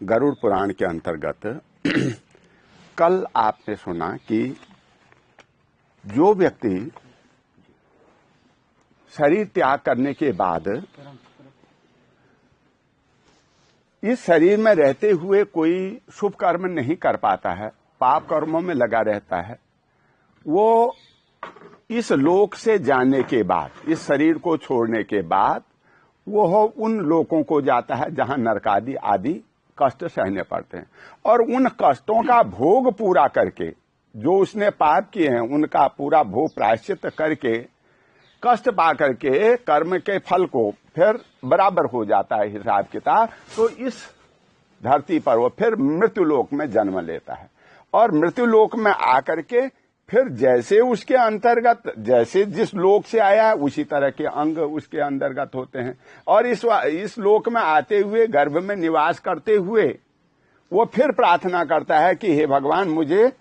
गरुड़ पुराण के अंतर्गत कल आपने सुना कि जो व्यक्ति शरीर त्याग करने के बाद इस शरीर में रहते हुए कोई शुभ कर्म नहीं कर पाता है, पाप कर्मों में लगा रहता है, वो इस लोक से जाने के बाद, इस शरीर को छोड़ने के बाद वो उन लोकों को जाता है जहां नरकादि आदि कष्ट सहने पड़ते हैं, और उन कष्टों का भोग पूरा करके जो उसने पाप किए हैं उनका पूरा भोग प्रायश्चित करके कष्ट पा करके कर्म के फल को फिर बराबर हो जाता है हिसाब किताब, तो इस धरती पर वो फिर मृत्यु लोक में जन्म लेता है। और मृत्यु लोक में आकर के फिर जैसे उसके अंतर्गत, जैसे जिस लोक से आया है उसी तरह के अंग उसके अंतर्गत होते हैं, और इस लोक में आते हुए गर्भ में निवास करते हुए वो फिर प्रार्थना करता है कि हे भगवान, मुझे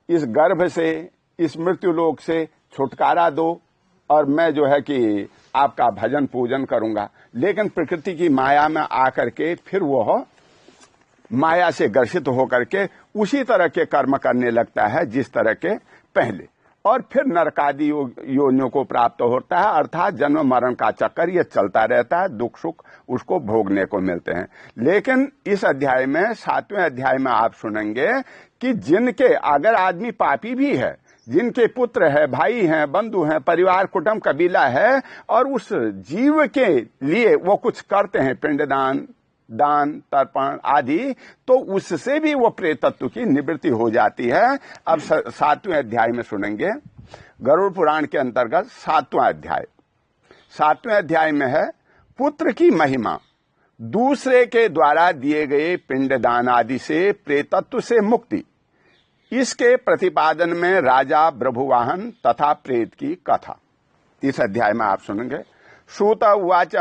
इस गर्भ से, इस मृत्यु लोक से छुटकारा दो और मैं जो है कि आपका भजन पूजन करूंगा। लेकिन प्रकृति की माया में आकर के फिर वह माया से ग्रसित होकर के उसी तरह के कर्म करने लगता है जिस तरह के पहले, और फिर नरकादि योनियों को प्राप्त होता है, अर्थात जन्म मरण का चक्कर ये चलता रहता है, दुख सुख उसको भोगने को मिलते हैं। लेकिन इस अध्याय में, 7वें अध्याय में आप सुनेंगे कि जिनके, अगर आदमी पापी भी है, जिनके पुत्र है, भाई हैं, बंधु हैं, परिवार कुटुंब कबीला है, और उस जीव के लिए वो कुछ करते हैं, पिंडदान, दान, तर्पण आदि, तो उससे भी वो प्रेतत्व की निवृत्ति हो जाती है। अब 7वें अध्याय में सुनेंगे, गरुड़ पुराण के अंतर्गत 7वां अध्याय। 7वें अध्याय में है पुत्र की महिमा, दूसरे के द्वारा दिए गए पिंडदान आदि से प्रेतत्व से मुक्ति। इसके प्रतिपादन में राजा प्रभुवाहन तथा प्रेत की कथा इस अध्याय में आप सुनेंगे। सूत उवाच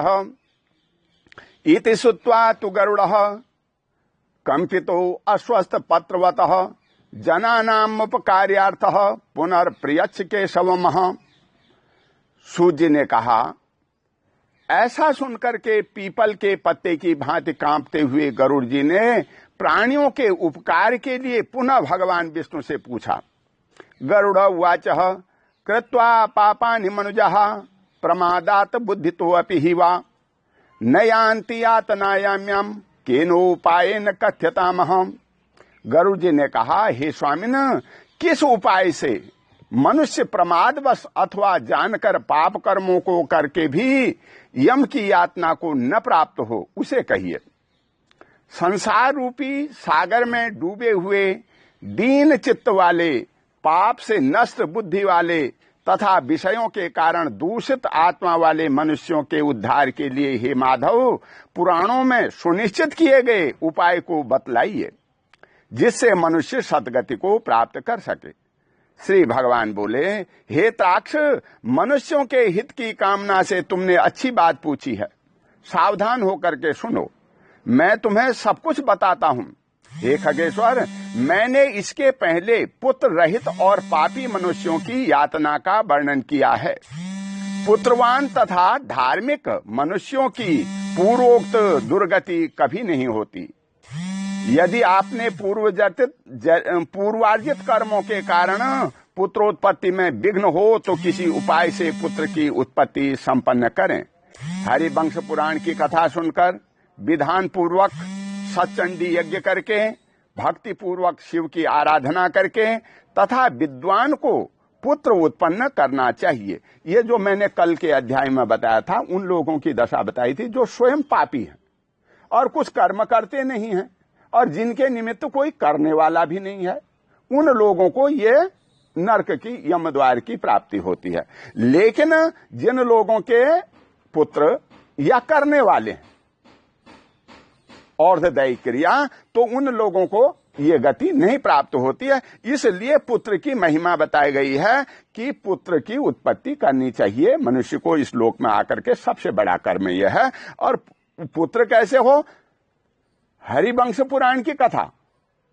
इति श्रुत्वा तु गरुड़ः कंपितो अस्वस्थ पत्रवतः जनानाम् उपकार्यार्थः पुनर्प्रियच्छ केशवमः। सूत जी ने कहा, ऐसा सुनकर के पीपल के पत्ते की भांति कांपते हुए गरुड़ जी ने प्राणियों के उपकार के लिए पुनः भगवान विष्णु से पूछा। गरुड़ उवाच कृत्वा पापानि मनुजः प्रमादात् बुद्धितोऽपि हि वा न यान्ति यातनायाम्यम् केनोपायेन कथ्यतामहम्। गरुड़ जी ने कहा, हे स्वामिन, किस उपाय से मनुष्य प्रमादवश अथवा जानकर पाप कर्मों को करके भी यम की यातना को न प्राप्त हो, उसे कहिए। संसार रूपी सागर में डूबे हुए दीन चित्त वाले, पाप से नष्ट बुद्धि वाले तथा विषयों के कारण दूषित आत्मा वाले मनुष्यों के उद्धार के लिए हे माधव, पुराणों में सुनिश्चित किए गए उपाय को बतलाइए जिससे मनुष्य सद्गति को प्राप्त कर सके। श्री भगवान बोले, हे ताक्ष, मनुष्यों के हित की कामना से तुमने अच्छी बात पूछी है, सावधान होकर के सुनो, मैं तुम्हें सब कुछ बताता हूं। हे खगेश्वर, मैंने इसके पहले पुत्र रहित और पापी मनुष्यों की यातना का वर्णन किया है। पुत्रवान तथा धार्मिक मनुष्यों की पूर्वोक्त दुर्गति कभी नहीं होती। यदि आपने पूर्वार्जित कर्मों के कारण पुत्रोत्पत्ति में विघ्न हो तो किसी उपाय से पुत्र की उत्पत्ति संपन्न करें। हरिवंश पुराण की कथा सुनकर विधान पूर्वक सच्चंडी यज्ञ करके, भक्ति पूर्वक शिव की आराधना करके तथा विद्वान को पुत्र उत्पन्न करना चाहिए। ये जो मैंने कल के अध्याय में बताया था, उन लोगों की दशा बताई थी जो स्वयं पापी हैं और कुछ कर्म करते नहीं हैं और जिनके निमित्त कोई करने वाला भी नहीं है। उन लोगों को ये नरक की, यमद्वार की प्राप्ति होती है। लेकिन जिन लोगों के पुत्र या करने वाले हैं और्धदैवी क्रिया, तो उन लोगों को ये गति नहीं प्राप्त होती है। इसलिए पुत्र की महिमा बताई गई है कि पुत्र की उत्पत्ति करनी चाहिए मनुष्य को इस लोक में आकर के। सबसे बड़ा कर्म यह है। और पुत्र कैसे हो? हरिवंश पुराण की कथा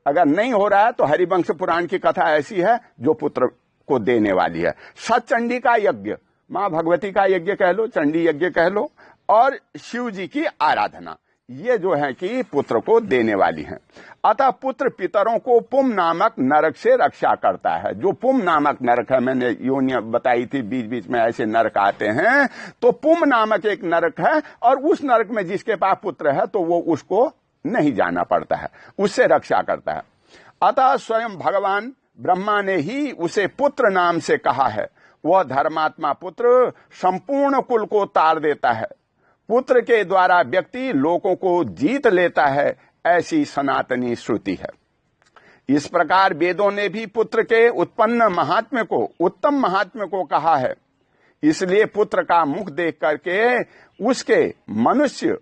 अगर नहीं हो रहा है तो हरिवंश पुराण की कथा ऐसी है जो पुत्र को देने वाली है। सच्चंडी का यज्ञ, मां भगवती का यज्ञ कह लो, चंडी यज्ञ कह लो, और शिव जी की आराधना, ये जो है कि पुत्र को देने वाली हैं। अतः पुत्र पितरों को पुम नामक नरक से रक्षा करता है। जो पुम नामक नरक है, मैंने योनियां बताई थी, बीच बीच में ऐसे नरक आते हैं, तो पुम नामक एक नरक है और उस नरक में जिसके पास पुत्र है तो वो उसको नहीं जाना पड़ता है, उससे रक्षा करता है। अतः स्वयं भगवान ब्रह्मा ने ही उसे पुत्र नाम से कहा है। वह धर्मात्मा पुत्र संपूर्ण कुल को तार देता है। पुत्र के द्वारा व्यक्ति लोगों को जीत लेता है, ऐसी सनातनी श्रुति है। इस प्रकार वेदों ने भी पुत्र के उत्पन्न महात्म्य को, उत्तम महात्म्य को कहा है। इसलिए पुत्र का मुख देख करके उसके मनुष्य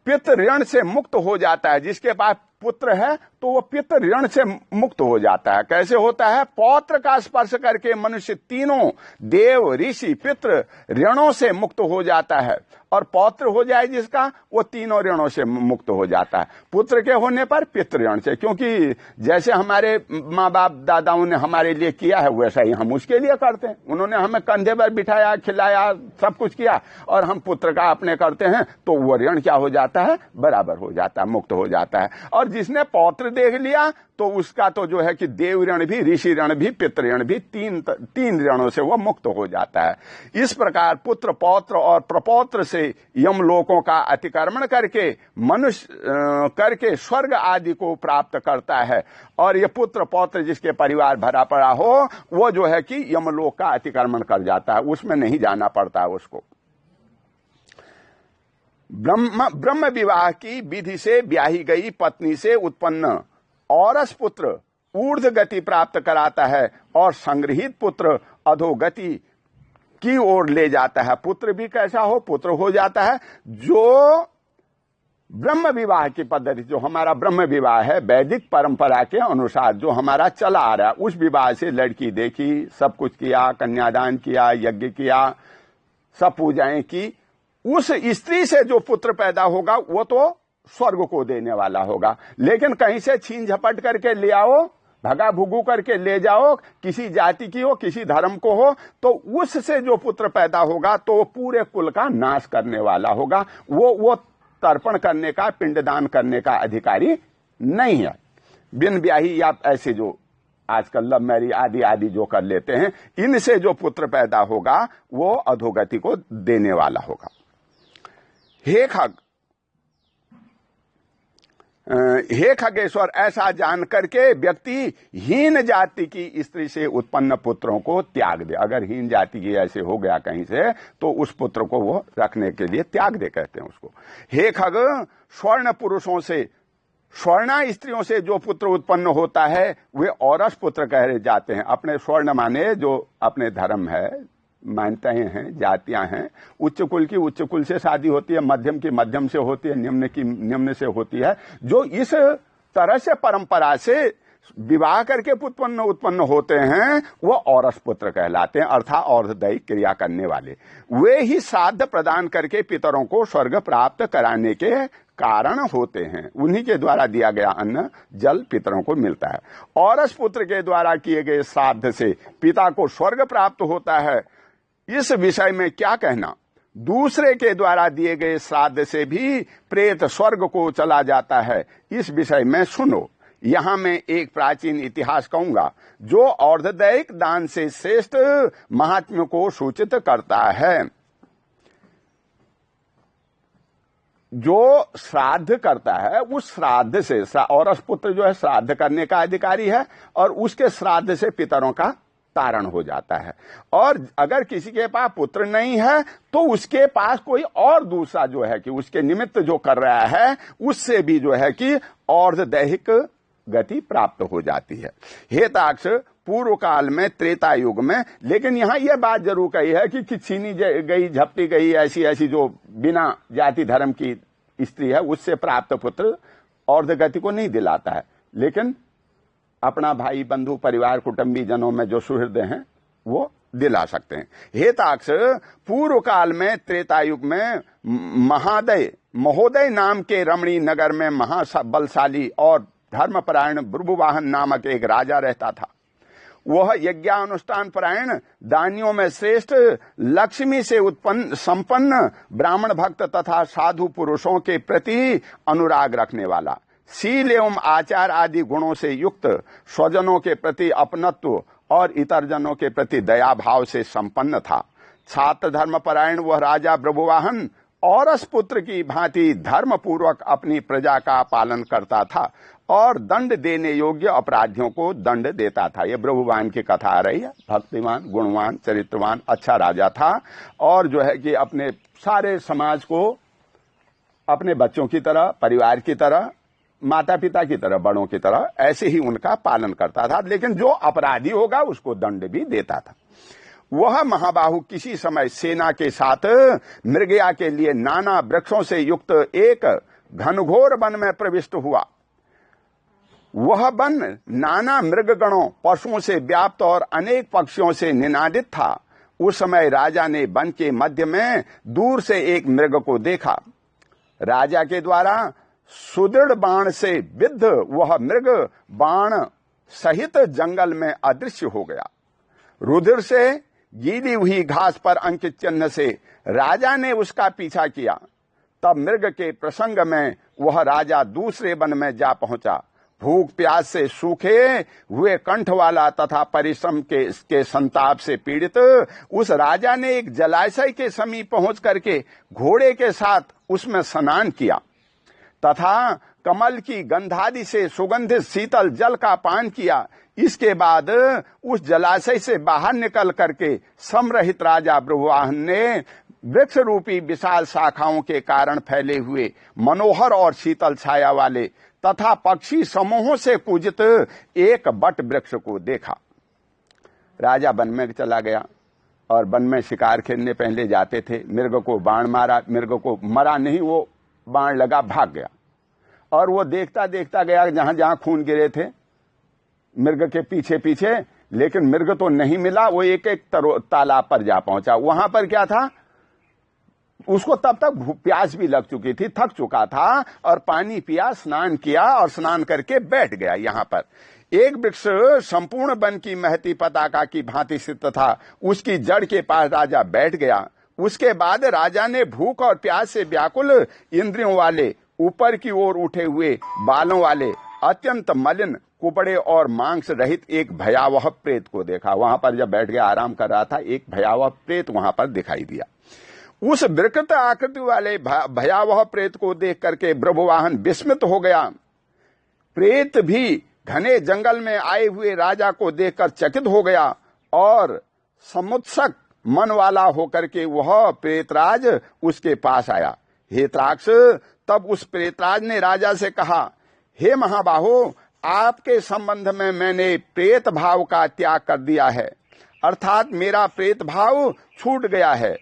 पितृ ऋण से मुक्त हो जाता है। जिसके पास पुत्र है तो वो पितृ ऋण से मुक्त हो जाता है। कैसे होता है? पौत्र का स्पर्श करके मनुष्य तीनों देव, ऋषि, पितृ ऋणों से मुक्त हो जाता है, और पौत्र हो जाए जिसका, वो तीनों ऋणों से मुक्त हो जाता है। पुत्र के होने पर पितृ ऋण से, क्योंकि जैसे हमारे माँ बाप दादाओं ने हमारे लिए किया है वैसा ही हम उसके लिए करते हैं। उन्होंने हमें कंधे पर बिठाया, खिलाया, सब कुछ किया, और हम पुत्र का अपने करते हैं, तो वो ऋण क्या हो जाता है? बराबर हो जाता है, मुक्त हो जाता है। और जिसने पौत्र देख लिया तो उसका तो जो है कि देव ऋण भी, ऋषि ऋण भी, पितृ ऋण भी, तीन ऋणों से वो मुक्त हो जाता है। इस प्रकार पुत्र, पौत्र और प्रपौत्र से यमलोकों का अतिक्रमण करके मनुष्य करके स्वर्ग आदि को प्राप्त करता है। और ये पुत्र पौत्र जिसके परिवार भरा पड़ा हो, वो जो है कि यमलोक का अतिक्रमण कर जाता है, उसमें नहीं जाना पड़ता है उसको। ब्रह्म विवाह की विधि से ब्याही गई पत्नी से उत्पन्न औरस पुत्र ऊर्ध्व गति प्राप्त कराता है, और संग्रहित पुत्र अधोगति की ओर ले जाता है। पुत्र भी कैसा हो? पुत्र हो जाता है जो ब्रह्म विवाह की पद्धति, जो हमारा ब्रह्म विवाह है, वैदिक परंपरा के अनुसार जो हमारा चला आ रहा है, उस विवाह से लड़की देखी, सब कुछ किया, कन्यादान किया, यज्ञ किया, सब पूजाएं की, उस स्त्री से जो पुत्र पैदा होगा वो तो स्वर्ग को देने वाला होगा। लेकिन कहीं से छीन झपट करके ले आओ, भगा भुगू करके ले जाओ, किसी जाति की हो, किसी धर्म को हो, तो उससे जो पुत्र पैदा होगा तो वो पूरे कुल का नाश करने वाला होगा। वो तर्पण करने का, पिंडदान करने का अधिकारी नहीं है। बिन ब्याही या ऐसे जो आजकल लव मैरिज आदि आदि जो कर लेते हैं, इनसे जो पुत्र पैदा होगा वो अधोगति को देने वाला होगा। हे खगेश्वर, ऐसा जान करके व्यक्ति हीन जाति की स्त्री से उत्पन्न पुत्रों को त्याग दे। अगर हीन जाति की ऐसे हो गया कहीं से, तो उस पुत्र को वो रखने के लिए त्याग दे, कहते हैं उसको। हे खग, स्वर्ण पुरुषों से, स्वर्णा स्त्रियों से जो पुत्र उत्पन्न होता है वे औरस पुत्र कहे जाते हैं। अपने स्वर्ण माने जो अपने धर्म है, मान्यताएं हैं, जातियां हैं। उच्च कुल की उच्च कुल से शादी होती है, मध्यम की मध्यम से होती है, निम्न की निम्न से होती है। जो इस तरह से परंपरा से विवाह करके उत्पन्न होते हैं वो औरस पुत्र कहलाते हैं, अर्थात और्धदैहिक क्रिया करने वाले। वे ही श्राद्ध प्रदान करके पितरों को स्वर्ग प्राप्त कराने के कारण होते हैं। उन्हीं के द्वारा दिया गया अन्न जल पितरों को मिलता है। औरस पुत्र के द्वारा किए गए श्राद्ध से पिता को स्वर्ग प्राप्त होता है। इस विषय में क्या कहना? दूसरे के द्वारा दिए गए श्राद्ध से भी प्रेत स्वर्ग को चला जाता है। इस विषय में सुनो। यहां मैं एक प्राचीन इतिहास कहूंगा जो और्धदैहिक दान से श्रेष्ठ महात्म्य को सूचित करता है। जो श्राद्ध करता है उस श्राद्ध से, औरस पुत्र जो है श्राद्ध करने का अधिकारी है, और उसके श्राद्ध से पितरों का तारण हो जाता है। और अगर किसी के पास पुत्र नहीं है तो उसके पास कोई और दूसरा जो है कि उसके निमित्त जो कर रहा है उससे भी जो है कि और्धदैहिक गति प्राप्त हो जाती है। हेताक्ष, पूर्व काल में, त्रेता युग में, लेकिन यहाँ यह बात जरूर कही है कि छीनी गई, झपटी गई ऐसी जो बिना जाति धर्म की स्त्री है उससे प्राप्त पुत्र और्धगति को नहीं दिलाता है, लेकिन अपना भाई, बंधु, परिवार, कुटुंबी जनों में जो सुहृद हैं वो दिला सकते हैं। हेताक्ष, पूर्व काल में, त्रेता युग में महोदय नाम के रमणी नगर में महाबलशाली और धर्मपरायण ब्रुवाहन नामक एक राजा रहता था। वह यज्ञानुष्ठान परायण, दानियों में श्रेष्ठ, लक्ष्मी से उत्पन्न संपन्न, ब्राह्मण भक्त तथा साधु पुरुषों के प्रति अनुराग रखने वाला, शील एवं आचार आदि गुणों से युक्त, स्वजनों के प्रति अपनत्व और इतर जनों के प्रति दया भाव से संपन्न था। छात्र धर्म परायण वह राजा ब्रभुवाहन औरस पुत्र की भांति धर्म पूर्वक अपनी प्रजा का पालन करता था और दंड देने योग्य अपराधियों को दंड देता था। यह ब्रभुवाहन की कथा आ रही है। भक्तिमान, गुणवान, चरित्रवान, अच्छा राजा था और जो है कि अपने सारे समाज को अपने बच्चों की तरह, परिवार की तरह, माता पिता की तरह, बड़ों की तरह ऐसे ही उनका पालन करता था। लेकिन जो अपराधी होगा उसको दंड भी देता था। वह महाबाहु किसी समय सेना के साथ मृगया के लिए नाना वृक्षों से युक्त एक घनघोर वन में प्रविष्ट हुआ। वह वन नाना मृगगणों, पशुओं से व्याप्त और अनेक पक्षियों से निनादित था। उस समय राजा ने वन के मध्य में दूर से एक मृग को देखा। राजा के द्वारा सुदृढ़ बाण से विद्ध वह मृग बाण सहित जंगल में अदृश्य हो गया। रुधिर से गीली हुई घास पर अंकित चिन्ह से राजा ने उसका पीछा किया। तब मृग के प्रसंग में वह राजा दूसरे वन में जा पहुंचा। भूख प्यास से सूखे हुए कंठ वाला तथा परिश्रम के संताप से पीड़ित उस राजा ने एक जलाशय के समीप पहुंच करके घोड़े के साथ उसमें स्नान किया तथा कमल की गंधादि से सुगंधित शीतल जल का पान किया। इसके बाद उस जलाशय से बाहर निकल करके समरहित राजा ब्रह्मवाहन ने वृक्ष रूपी विशाल शाखाओं के कारण फैले हुए मनोहर और शीतल छाया वाले तथा पक्षी समूहों से पूजित एक बट वृक्ष को देखा। राजा वन में चला गया और वन में शिकार खेलने पहले जाते थे। मृग को बाण मारा, मृग को मरा नहीं, वो बाण लगा, भाग गया। और वो देखता देखता गया जहां जहां खून गिरे थे मृग के पीछे पीछे, लेकिन मृग तो नहीं मिला। वो एक एक तालाब पर जा पहुंचा। वहां पर क्या था, उसको तब तक प्यास भी लग चुकी थी, थक चुका था और पानी पिया, स्नान किया और स्नान करके बैठ गया। यहाँ पर एक वृक्ष संपूर्ण वन की महती पताका की भांति स्थित था। उसकी जड़ के पास राजा बैठ गया। उसके बाद राजा ने भूख और प्यास से व्याकुल इंद्रियों वाले, ऊपर की ओर उठे हुए बालों वाले, अत्यंत मलिन, कुबड़े और मांस रहित एक भयावह प्रेत को देखा। वहां पर जब बैठ गया आराम कर रहा था, एक भयावह प्रेत वहां पर दिखाई दिया। उस विकृत आकृति वाले भयावह प्रेत को देख करके ब्रह्मवाहन विस्मित हो गया। प्रेत भी घने जंगल में आए हुए राजा को देखकर चकित हो गया और समुत्सक मन वाला होकर के वह प्रेतराज उसके पास आया। हे त्राक्ष, तब उस प्रेतराज ने राजा से कहा, हे महाबाहो, आपके संबंध में मैंने प्रेत भाव का त्याग कर दिया है, अर्थात मेरा प्रेत भाव छूट गया है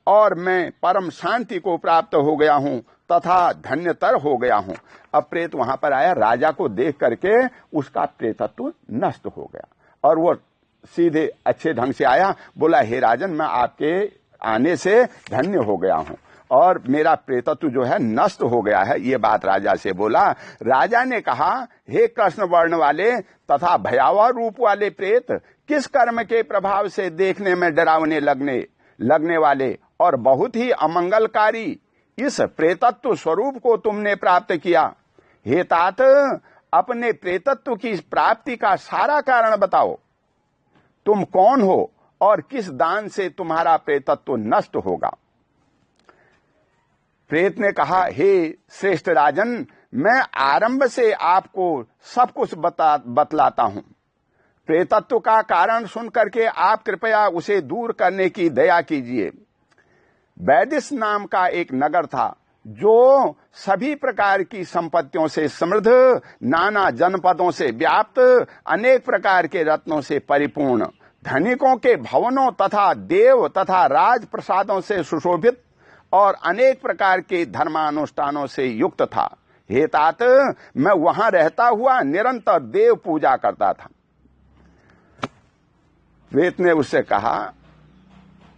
और मैं परम शांति को प्राप्त हो गया हूं तथा धन्यतर हो गया हूं। अब प्रेत वहां पर आया, राजा को देख करके उसका प्रेतत्व नष्ट हो गया और वो सीधे अच्छे ढंग से आया। बोला, हे राजन, मैं आपके आने से धन्य हो गया हूं और मेरा प्रेतत्व जो है नष्ट हो गया है। ये बात राजा से बोला। राजा ने कहा, हे कृष्ण वर्ण वाले तथा भयावह रूप वाले प्रेत, किस कर्म के प्रभाव से देखने में डरावने लगने वाले और बहुत ही अमंगलकारी इस प्रेतत्व स्वरूप को तुमने प्राप्त किया। हे तात, अपने प्रेतत्व की प्राप्ति का सारा कारण बताओ। तुम कौन हो और किस दान से तुम्हारा प्रेतत्व नष्ट होगा। प्रेत ने कहा, हे श्रेष्ठ राजन, मैं आरंभ से आपको सब कुछ बतलाता हूं। प्रेतत्व का कारण सुनकर के आप कृपया उसे दूर करने की दया कीजिए। वैदिस नाम का एक नगर था जो सभी प्रकार की संपत्तियों से समृद्ध, नाना जनपदों से व्याप्त, अनेक प्रकार के रत्नों से परिपूर्ण, धनिकों के भवनों तथा देव तथा राज प्रसादों से सुशोभित और अनेक प्रकार के धर्मानुष्ठानों से युक्त था। हे तात, मैं वहां रहता हुआ निरंतर देव पूजा करता था। प्रेत ने उससे कहा,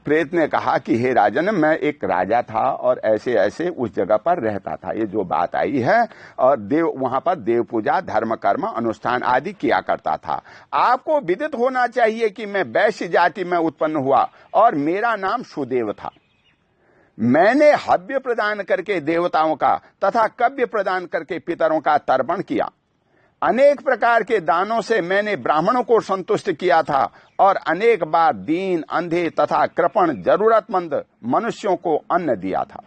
प्रेत ने कहा कि हे राजन, मैं एक राजा था और ऐसे ऐसे उस जगह पर रहता था, ये जो बात आई है, और वहां पर देव पूजा, धर्म कर्म, अनुष्ठान आदि किया करता था। आपको विदित होना चाहिए कि मैं वैश्य जाति में उत्पन्न हुआ और मेरा नाम सुदेव था। मैंने हव्य प्रदान करके देवताओं का तथा कव्य प्रदान करके पितरों का तर्पण किया। अनेक प्रकार के दानों से मैंने ब्राह्मणों को संतुष्ट किया था और अनेक बार दीन, अंधे तथा कृपण जरूरतमंद मनुष्यों को अन्न दिया था।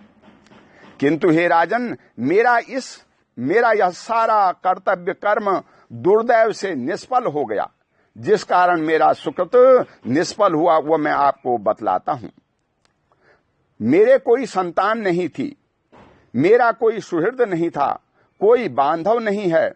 किंतु हे राजन, मेरा यह सारा कर्तव्य कर्म दुर्दैव से निष्फल हो गया। जिस कारण मेरा सुकृत निष्फल हुआ वो मैं आपको बतलाता हूं। मेरे कोई संतान नहीं थी, मेरा कोई सुहृद नहीं था, कोई बांधव नहीं है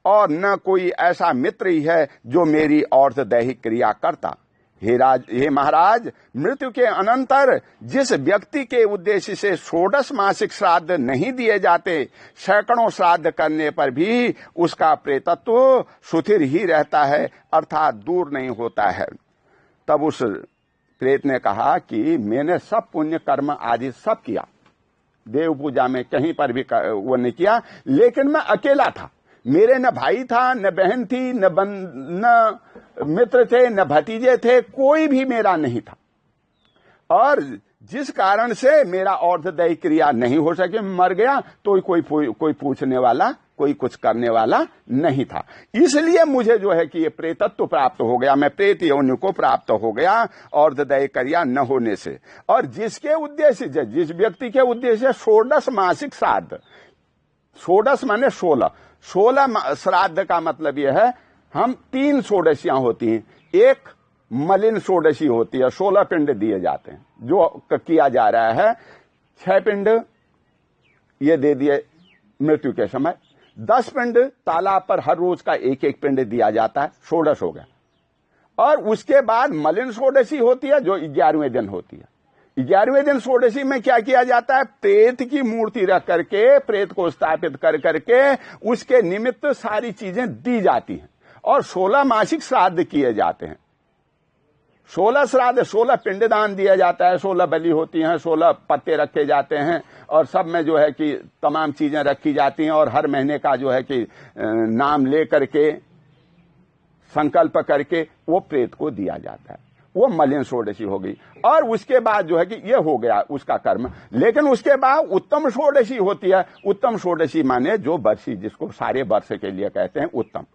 और न कोई ऐसा मित्र ही है जो मेरी और्धदैहिक क्रिया करता। हे महाराज, मृत्यु के अनंतर जिस व्यक्ति के उद्देश्य से 16 मासिक श्राद्ध नहीं दिए जाते, सैकड़ों श्राद्ध करने पर भी उसका प्रेतत्व सुथिर ही रहता है, अर्थात दूर नहीं होता है। तब उस प्रेत ने कहा कि मैंने सब पुण्य कर्म आदि सब किया, देव पूजा में कहीं पर भी वो नहीं किया, लेकिन मैं अकेला था। मेरे न भाई था, न बहन थी, न मित्र थे, न भतीजे थे, कोई भी मेरा नहीं था। और जिस कारण से मेरा और्धदैहिक क्रिया नहीं हो सके, मर गया, तो कोई पूछने वाला, कोई कुछ करने वाला नहीं था। इसलिए मुझे जो है कि ये प्रेतत्व प्राप्त हो गया, मैं प्रेत योनि को प्राप्त हो गया और्धदैहिक क्रिया न होने से। और जिसके उद्देश्य, जिस व्यक्ति के उद्देश्य 16 मासिक श्राद्ध, 16 माने 16 श्राद्ध का मतलब यह है, हम 3 षोडशियां होती हैं। एक मलिन षोडशी होती है, 16 पिंड दिए जाते हैं, जो किया जा रहा है। 6 पिंड ये दे दिए मृत्यु के समय, 10 पिंड तालाब पर हर रोज का एक एक पिंड दिया जाता है, 16 हो गया। और उसके बाद मलिन षोडशी होती है, जो 11वें दिन होती है। 11वें दिन षोडशी में क्या किया जाता है, प्रेत की मूर्ति रख करके, प्रेत को स्थापित कर करके उसके निमित्त सारी चीजें दी जाती हैं और 16 मासिक श्राद्ध किए जाते हैं। 16 श्राद्ध, 16 पिंडदान दिया जाता है, 16 बलि होती हैं, 16 पत्ते रखे जाते हैं और सब में जो है कि तमाम चीजें रखी जाती हैं और हर महीने का जो है कि नाम ले करके, संकल्प करके वो प्रेत को दिया जाता है। वो मलिन षोडशी हो गई। और उसके बाद जो है कि ये हो गया उसका कर्म। लेकिन उसके बाद उत्तम षोडशी होती है। उत्तम षोडशी माने जो वर्षी, जिसको सारे वर्ष के लिए कहते हैं उत्तम,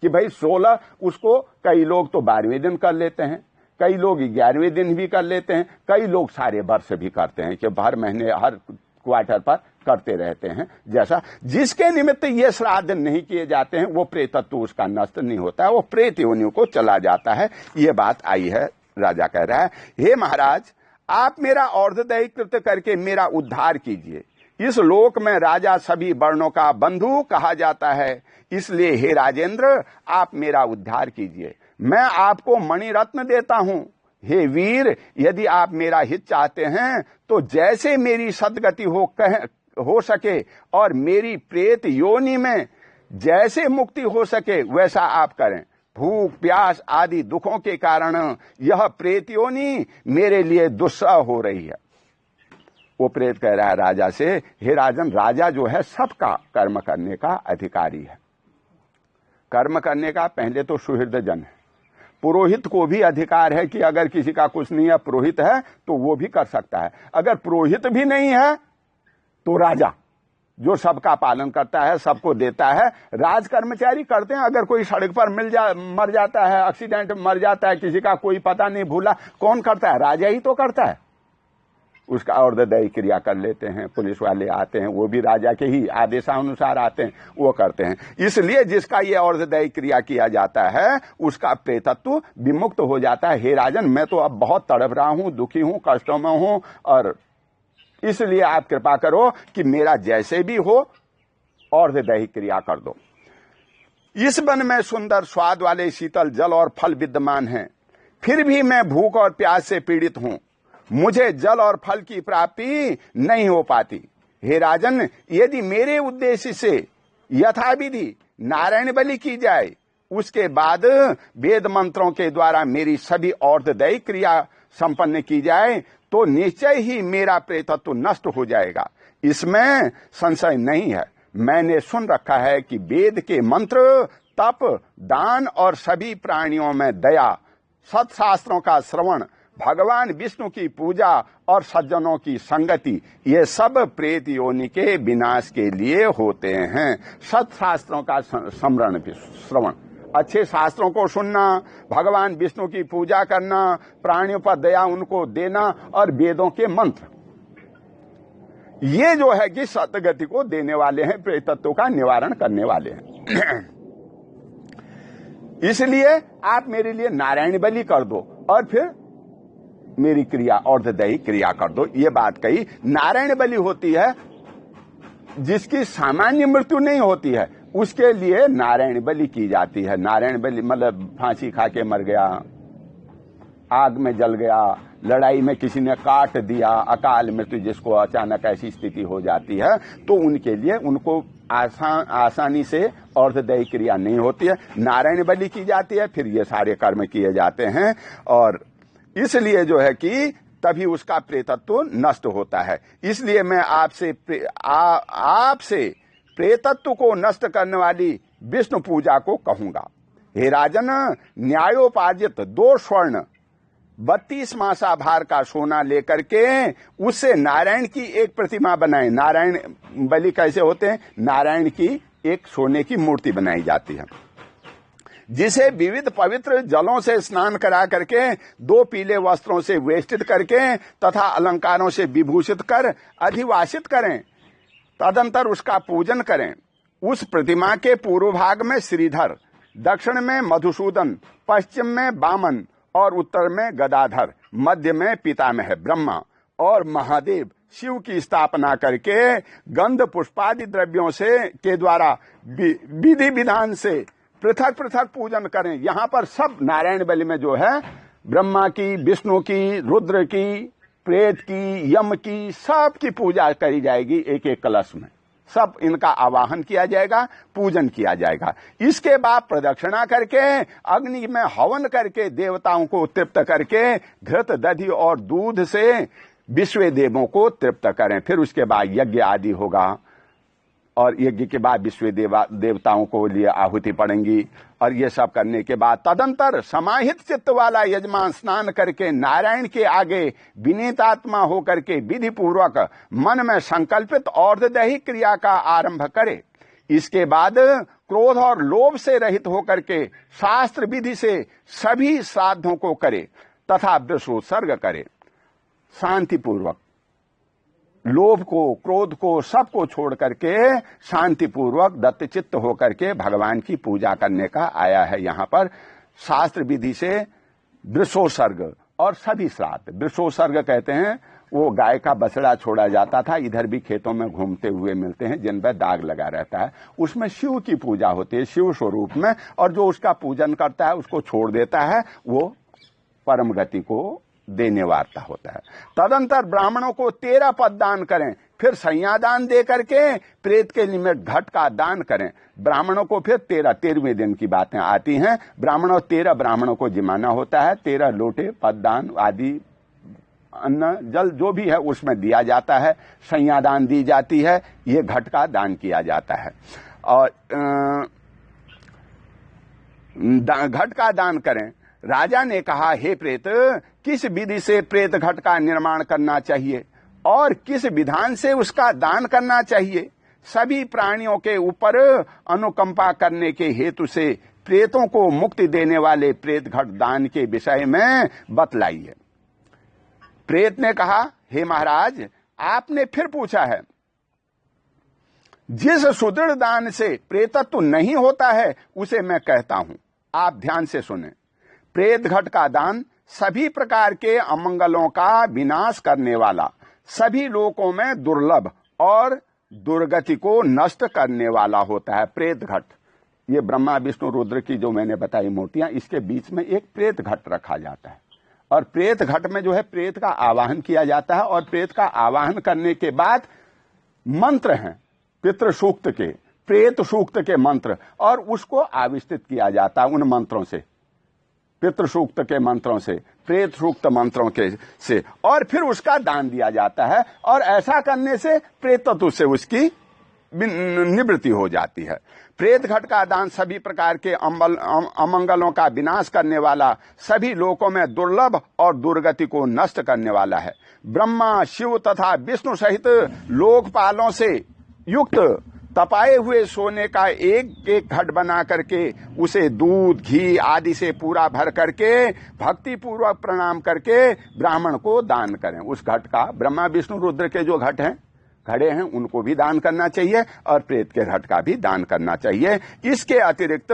कि भाई 16 उसको कई लोग तो 12वें दिन कर लेते हैं, कई लोग 11वें दिन भी कर लेते हैं, कई लोग सारे वर्ष भी करते हैं कि हर महीने, हर क्वार्टर पर करते रहते हैं। जैसा जिसके निमित्त ये श्राद्ध नहीं किए जाते हैं, वो प्रेतत्व उसका नष्ट नहीं होता है, वो प्रेत योनियों को चला जाता है। ये बात आई है। राजा कह रहा है, हे महाराज, आप मेरा और्धदैहिक कृत्य करके मेरा उद्धार कीजिए। इस लोक में राजा सभी वर्णों का बंधु कहा जाता है, इसलिए हे राजेंद्र, आप मेरा उद्धार कीजिए। मैं आपको मणिरत्न देता हूं। हे वीर, यदि आप मेरा हित चाहते हैं तो जैसे मेरी सद्गति हो सके और मेरी प्रेत योनि में जैसे मुक्ति हो सके वैसा आप करें। भूख, प्यास आदि दुखों के कारण यह प्रेत योनि मेरे लिए दुस्सह हो रही है। वो प्रेत कह रहा है राजा से, हे राजन, राजा जो है सबका कर्म करने का अधिकारी है। कर्म करने का पहले तो सुहृदजन है। पुरोहित को भी अधिकार है कि अगर किसी का कुछ नहीं है, पुरोहित है तो वो भी कर सकता है। अगर पुरोहित भी नहीं है तो राजा, जो सबका पालन करता है, सबको देता है। राज कर्मचारी करते हैं। अगर कोई सड़क पर मर जाता है, एक्सीडेंट मर जाता है, किसी का कोई पता नहीं भूला, कौन करता है? राजा ही तो करता है। उसका और्धदैहिक क्रिया कर लेते हैं, पुलिस वाले आते हैं, वो भी राजा के ही आदेशानुसार आते हैं, वो करते हैं। इसलिए जिसका ये और्धदैहिक क्रिया किया जाता है उसका प्रेतत्व विमुक्त हो जाता है। हे राजन, मैं तो अब बहुत तड़प रहा हूं, दुखी हूं, कष्टों में हूं, और इसलिए आप कृपा करो कि मेरा जैसे भी हो और्धदैहिक क्रिया कर दो। इस वन में सुंदर स्वाद वाले शीतल जल और फल विद्यमान हैं, फिर भी मैं भूख और प्यास से पीड़ित हूं। मुझे जल और फल की प्राप्ति नहीं हो पाती। हे राजन, यदि मेरे उद्देश्य से यथाविधि नारायण बलि की जाए, उसके बाद वेद मंत्रों के द्वारा मेरी सभी और्धदैहिक क्रिया संपन्न की जाए तो निश्चय ही मेरा प्रेतत्व नष्ट हो जाएगा, इसमें संशय नहीं है। मैंने सुन रखा है कि वेद के मंत्र, तप, दान और सभी प्राणियों में दया, सत्शास्त्रों का श्रवण, भगवान विष्णु की पूजा और सज्जनों की संगति, ये सब प्रेत योनि के विनाश के लिए होते हैं। सत्शास्त्रों का स्मरण, श्रवण, अच्छे शास्त्रों को सुनना, भगवान विष्णु की पूजा करना, प्राणियों पर दया उनको देना और वेदों के मंत्र, ये जो है कि सतगति को देने वाले हैं, प्रेतत्व का निवारण करने वाले हैं। इसलिए आप मेरे लिए नारायण बलि कर दो और फिर मेरी क्रिया अर्धदैहिक क्रिया कर दो, ये बात कही। नारायण बलि होती है जिसकी सामान्य मृत्यु नहीं होती है, उसके लिए नारायण बलि की जाती है। नारायण बलि मतलब फांसी खा के मर गया, आग में जल गया, लड़ाई में किसी ने काट दिया, अकाल मृत्यु जिसको अचानक ऐसी स्थिति हो जाती है, तो उनके लिए उनको आसानी से अर्धदैहिक क्रिया नहीं होती है, नारायण बलि की जाती है, फिर ये सारे कर्म किए जाते हैं। और इसलिए जो है कि तभी उसका प्रेतत्व नष्ट होता है। इसलिए मैं आपसे प्रेतत्व को नष्ट करने वाली विष्णु पूजा को कहूंगा। हे राजन, न्यायोपार्जित 2 स्वर्ण 32 मासा भार का सोना लेकर के उससे नारायण की एक प्रतिमा बनाए। नारायण बलि कैसे होते हैं? नारायण की एक सोने की मूर्ति बनाई जाती है, जिसे विविध पवित्र जलों से स्नान करा करके 2 पीले वस्त्रों से वेष्टित करके तथा अलंकारों से विभूषित कर अधिवासित करें। तदंतर उसका पूजन करें। उस प्रतिमा के पूर्व भाग में श्रीधर, दक्षिण में मधुसूदन, पश्चिम में वामन और उत्तर में गदाधर, मध्य में पितामह ब्रह्मा और महादेव शिव की स्थापना करके गंध पुष्पादि द्रव्यों से के द्वारा विधि विधान से पृथक पृथक पूजन करें। यहाँ पर सब नारायण बलि में जो है ब्रह्मा की, विष्णु की, रुद्र की, प्रेत की, यम की, सब की पूजा करी जाएगी। एक एक कलश में सब इनका आवाहन किया जाएगा, पूजन किया जाएगा। इसके बाद प्रदक्षिणा करके अग्नि में हवन करके देवताओं को तृप्त करके घृत, दधि और दूध से विश्व देवों को तृप्त करें। फिर उसके बाद यज्ञ आदि होगा और यज्ञ के बाद विश्व देवताओं को लिए आहुति पड़ेंगी। और ये सब करने के बाद तदंतर समाहित चित्त वाला यजमान स्नान करके नारायण के आगे विनीतात्मा होकर के विधि पूर्वक मन में संकल्पित अर्धदैहिक क्रिया का आरंभ करे। इसके बाद क्रोध और लोभ से रहित होकर के शास्त्र विधि से सभी श्राद्धों को करे तथा वृषोत्सर्ग करे। शांति पूर्वक लोभ को, क्रोध को, सबको छोड़ करके शांति पूर्वक दत्तचित्त होकर के भगवान की पूजा करने का आया है। यहाँ पर शास्त्र विधि से वृषोत्सर्ग और सभी श्राद्ध, वृषोत्सर्ग कहते हैं वो गाय का बछड़ा छोड़ा जाता था, इधर भी खेतों में घूमते हुए मिलते हैं, जिन पर दाग लगा रहता है, उसमें शिव की पूजा होती है शिव स्वरूप में, और जो उसका पूजन करता है उसको छोड़ देता है वो परम गति को देने वाला होता है। तदंतर ब्राह्मणों को 13 पद दान करें, फिर संज्ञादान दे करके प्रेत के लिए घट का दान करें। ब्राह्मणों को फिर 13वें दिन की बातें आती हैं। ब्राह्मणों 13 ब्राह्मणों को जिमाना होता है, 13 लोटे पददान आदि अन्न जल जो भी है उसमें दिया जाता है, संज्ञादान दी जाती है, ये घट का दान किया जाता है। और घट का दान करें। राजा ने कहा, हे प्रेत, किस विधि से प्रेत घट का निर्माण करना चाहिए और किस विधान से उसका दान करना चाहिए? सभी प्राणियों के ऊपर अनुकंपा करने के हेतु से प्रेतों को मुक्ति देने वाले प्रेत घट दान के विषय में बतलाइए। प्रेत ने कहा, हे महाराज, आपने फिर पूछा है। जिस सुदृढ़ दान से प्रेतत्व नहीं होता है उसे मैं कहता हूं, आप ध्यान से सुने। प्रेत घट का दान सभी प्रकार के अमंगलों का विनाश करने वाला, सभी लोकों में दुर्लभ और दुर्गति को नष्ट करने वाला होता है। प्रेत घट, ये ब्रह्मा विष्णु रुद्र की जो मैंने बताई मूर्तियां, इसके बीच में एक प्रेत घट रखा जाता है और प्रेत घट में जो है प्रेत का आवाहन किया जाता है और प्रेत का आवाहन करने के बाद मंत्र हैं पितृ सूक्त के, प्रेत सूक्त के मंत्र, और उसको आविष्टित किया जाता है उन मंत्रों से। पितृ सूक्त के मंत्रों से, प्रेत सूक्त मंत्रों के से, और फिर उसका दान दिया जाता है। और ऐसा करने से प्रेतत्व से उसकी निवृत्ति हो जाती है। प्रेत घट का दान सभी प्रकार के अमंगलों का विनाश करने वाला, सभी लोकों में दुर्लभ और दुर्गति को नष्ट करने वाला है। ब्रह्मा, शिव तथा विष्णु सहित लोकपालों से युक्त तपाए हुए सोने का एक एक घट बना करके उसे दूध, घी आदि से पूरा भर करके भक्ति पूर्वक प्रणाम करके ब्राह्मण को दान करें। उस घट का ब्रह्मा, विष्णु, रुद्र के जो घट हैं, घड़े हैं, उनको भी दान करना चाहिए और प्रेत के घट का भी दान करना चाहिए। इसके अतिरिक्त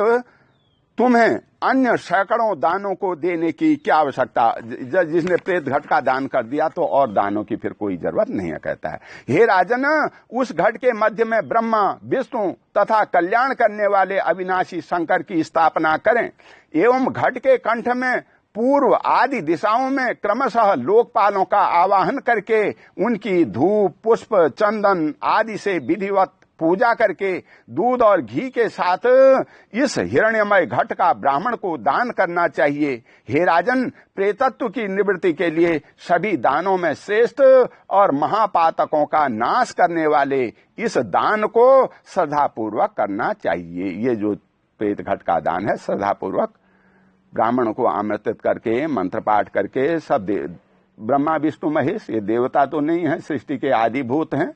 तुम्हें अन्य सैकड़ों दानों को देने की क्या आवश्यकता? जिसने प्रेत घट का दान कर दिया तो और दानों की फिर कोई जरूरत नहीं है, कहता है। हे राजन, उस घट के मध्य में ब्रह्मा, विष्णु तथा कल्याण करने वाले अविनाशी शंकर की स्थापना करें एवं घट के कंठ में पूर्व आदि दिशाओं में क्रमशः लोकपालों का आवाहन करके उनकी धूप, पुष्प, चंदन आदि से विधिवत पूजा करके दूध और घी के साथ इस हिरण्यमय घट का ब्राह्मण को दान करना चाहिए। हे राजन, प्रेतत्व की निवृत्ति के लिए सभी दानों में श्रेष्ठ और महापातकों का नाश करने वाले इस दान को श्रद्धापूर्वक करना चाहिए। ये जो प्रेत घट का दान है, श्रद्धापूर्वक ब्राह्मण को आमंत्रित करके, मंत्र पाठ करके, सब ब्रह्मा, विष्णु, महेश ये देवता तो नहीं है, सृष्टि के आदिभूत हैं,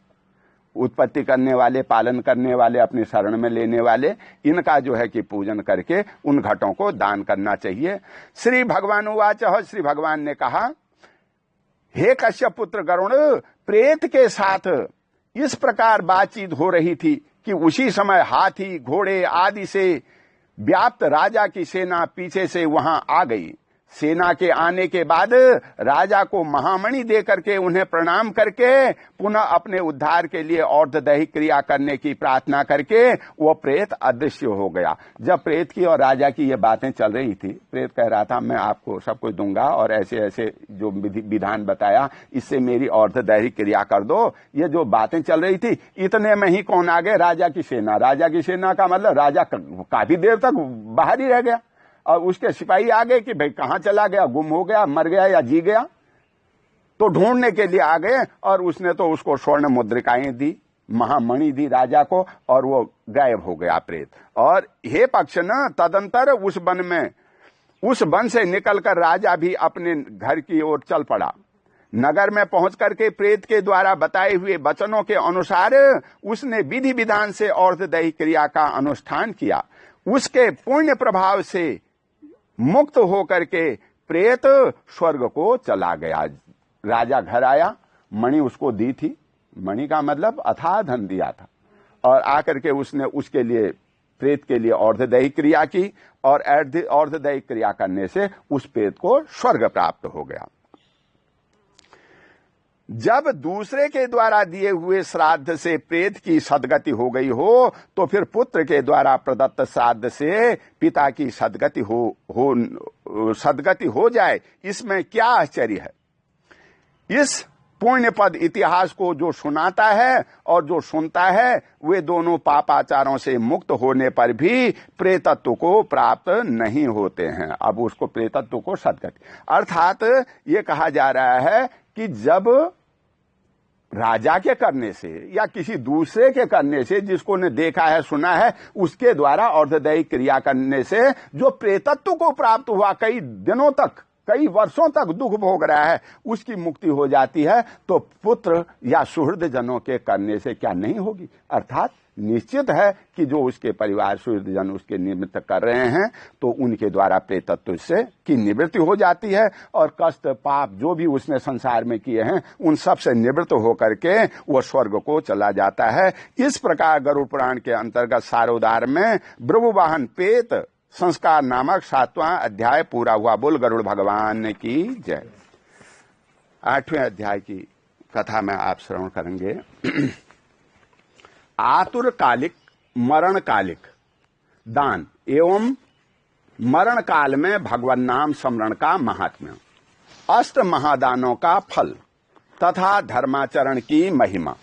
उत्पत्ति करने वाले, पालन करने वाले, अपनी शरण में लेने वाले, इनका जो है कि पूजन करके उन घटों को दान करना चाहिए। श्री भगवान उवाच, श्री भगवान ने कहा, हे कश्यप पुत्र गरुड़, प्रेत के साथ इस प्रकार बातचीत हो रही थी कि उसी समय हाथी, घोड़े आदि से व्याप्त राजा की सेना पीछे से वहां आ गई। सेना के आने के बाद राजा को महामणि दे करके उन्हें प्रणाम करके पुनः अपने उद्धार के लिए और्धदैहिक क्रिया करने की प्रार्थना करके वो प्रेत अदृश्य हो गया। जब प्रेत की और राजा की ये बातें चल रही थी, प्रेत कह रहा था मैं आपको सब कुछ दूंगा और ऐसे ऐसे जो विधान बताया इससे मेरी और्धदैहिक क्रिया कर दो। ये जो बातें चल रही थी, इतने में ही कौन आ गए? राजा की सेना। राजा की सेना का मतलब राजा काफी देर तक बाहर ही रह गया और उसके सिपाही आ गए कि भाई कहां चला गया, गुम हो गया, मर गया या जी गया। तो ढूंढने के लिए आ गए और उसने तो उसको स्वर्ण मुद्रिकाएं दी, महामणि दी राजा को, और वो गायब हो गया प्रेत। और हे पक्ष न, तदंतर उस वन से निकलकर राजा भी अपने घर की ओर चल पड़ा। नगर में पहुंच करके प्रेत के द्वारा बताए हुए वचनों के अनुसार उसने विधि विधान से और्धदैहिक क्रिया का अनुष्ठान किया। उसके पुण्य प्रभाव से मुक्त होकर के प्रेत स्वर्ग को चला गया। राजा घर आया, मणि उसको दी थी, मणि का मतलब अथाह धन दिया था, और आकर के उसने उसके लिए, प्रेत के लिए और्धदैहिक क्रिया की और और्धदैहिक क्रिया करने से उस प्रेत को स्वर्ग प्राप्त हो गया। जब दूसरे के द्वारा दिए हुए श्राद्ध से प्रेत की सद्गति हो गई हो तो फिर पुत्र के द्वारा प्रदत्त श्राद्ध से पिता की सद्गति हो जाए, इसमें क्या आश्चर्य है? इस पुण्य पद इतिहास को जो सुनाता है और जो सुनता है वे दोनों पापाचारों से मुक्त होने पर भी प्रेतत्व को प्राप्त नहीं होते हैं। अब उसको प्रेतत्व को सद्गति, अर्थात ये कहा जा रहा है कि जब राजा के करने से या किसी दूसरे के करने से, जिसको ने देखा है, सुना है, उसके द्वारा और्धदैहिक क्रिया करने से जो प्रेतत्व को प्राप्त हुआ, कई दिनों तक, कई वर्षों तक दुख भोग रहा है, उसकी मुक्ति हो जाती है, तो पुत्र या सुहृद जनों के करने से क्या नहीं होगी? अर्थात निश्चित है कि जो उसके परिवार सुहृद जन उसके निमित्त कर रहे हैं तो उनके द्वारा प्रेतत्व से की निवृत्ति हो जाती है, और कष्ट पाप जो भी उसने संसार में किए हैं उन सब से निवृत्त होकर के वो स्वर्ग को चला जाता है। इस प्रकार गरुड़ पुराण के अंतर्गत सारोद्धार में ब्रह्मवाहन प्रेत संस्कार नामक 7वां अध्याय पूरा हुआ। बोल गरुड़ भगवान की जय। 8वें अध्याय की कथा में आप श्रवण करेंगे। आतुर कालिक, मरण कालिक दान एवं मरण काल में भगवान नाम स्मरण का महात्म्य, अष्ट महादानों का फल तथा धर्माचरण की महिमा।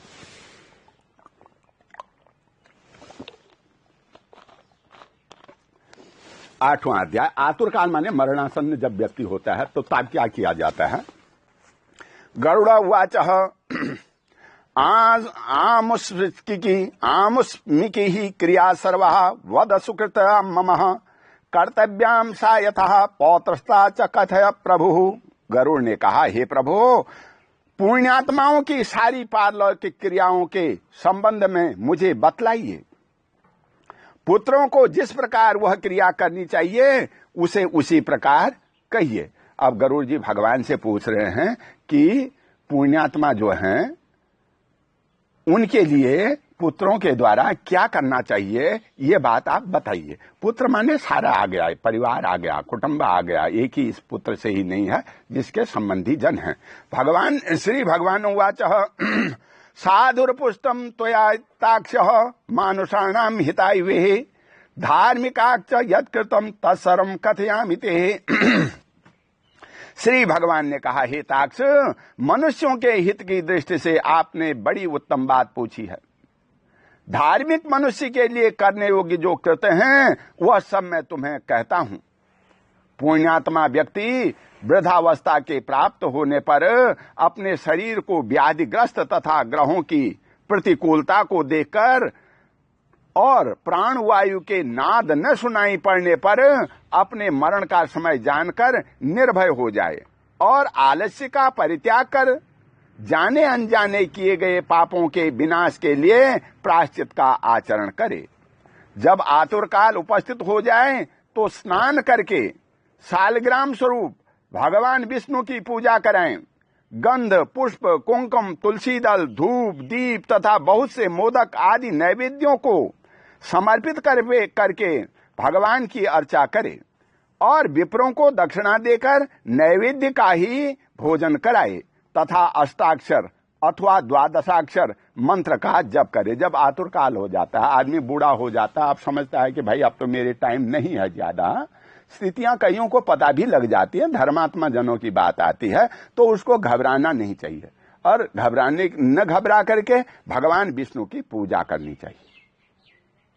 8वां अध्याय। आतुर काल माने मरणासन्न जब व्यक्ति होता है तो तब क्या किया जाता है। गरुड़ उवाच आमुस्मिकी ही क्रिया सर्वा वद सुकृत मम कर्तव्याम सा यथा पौत्रस्ता च कथय प्रभु। गरुड़ ने कहा, हे प्रभु, पुण्यात्माओं की सारी पारलौकिक क्रियाओं के संबंध में मुझे बतलाइए। पुत्रों को जिस प्रकार वह क्रिया करनी चाहिए उसे उसी प्रकार कहिए। अब गरुड़ जी भगवान से पूछ रहे हैं कि पुण्यात्मा जो हैं उनके लिए पुत्रों के द्वारा क्या करना चाहिए, ये बात आप बताइए। पुत्र माने सारा आ गया, परिवार आ गया, कुटुंब आ गया, एक ही इस पुत्र से ही नहीं है जिसके संबंधी जन हैं। भगवान श्री भगवान उवाच साधुर्पुष्टम त्वयाताक्ष मानुषाणाम हिताय वे धार्मिकाक्ष यत्कृतम तत्सर्वं कथयामि ते। श्री भगवान ने कहा, हे ताक्ष, मनुष्यों के हित की दृष्टि से आपने बड़ी उत्तम बात पूछी है। धार्मिक मनुष्य के लिए करने योग्य जो कृत्य हैं वह सब मैं तुम्हें कहता हूं। पुण्यात्मा व्यक्ति वृद्धावस्था के प्राप्त होने पर अपने शरीर को व्याधिग्रस्त तथा ग्रहों की प्रतिकूलता को देखकर और प्राणवायु के नाद न सुनाई पड़ने पर अपने मरण का समय जानकर निर्भय हो जाए और आलस्य का परित्याग कर जाने अनजाने किए गए पापों के विनाश के लिए प्रायश्चित का आचरण करे। जब आतुरकाल उपस्थित हो जाए तो स्नान करके शालग्राम स्वरूप भगवान विष्णु की पूजा कराएं। गंध, पुष्प, कुंकुम, तुलसी दल, धूप, दीप तथा बहुत से मोदक आदि नैवेद्यों को समर्पित करके भगवान की अर्चा करे और विप्रों को दक्षिणा देकर नैवेद्य का ही भोजन कराए तथा अष्टाक्षर अथवा द्वादशाक्षर मंत्र का जप करे। जब आतुर काल हो जाता है, आदमी बूढ़ा हो जाता है, अब समझता है कि भाई अब तो मेरे टाइम नहीं है ज्यादा, स्थितियां कईयों को पता भी लग जाती है, धर्मात्मा जनों की बात आती है, तो उसको घबराना नहीं चाहिए और न घबरा करके भगवान विष्णु की पूजा करनी चाहिए।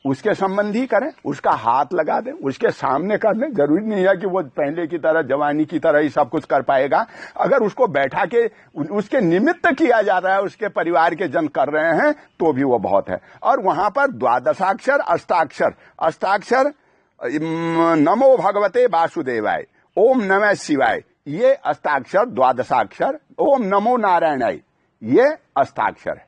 उसके संबंधी करें, उसका हाथ लगा दें, उसके सामने कर लें। जरूरी नहीं है कि वो पहले की तरह जवानी की तरह ही सब कुछ कर पाएगा। अगर उसको बैठा के उसके निमित्त किया जा रहा है, उसके परिवार के जन कर रहे हैं तो भी वो बहुत है। और वहां पर द्वादशाक्षर अष्टाक्षर नमो भगवते वासुदेवाय, ओम नमः शिवाय, ये अष्टाक्षर द्वादशाक्षर, ओम नमो नारायणाय, ये अष्टाक्षर है।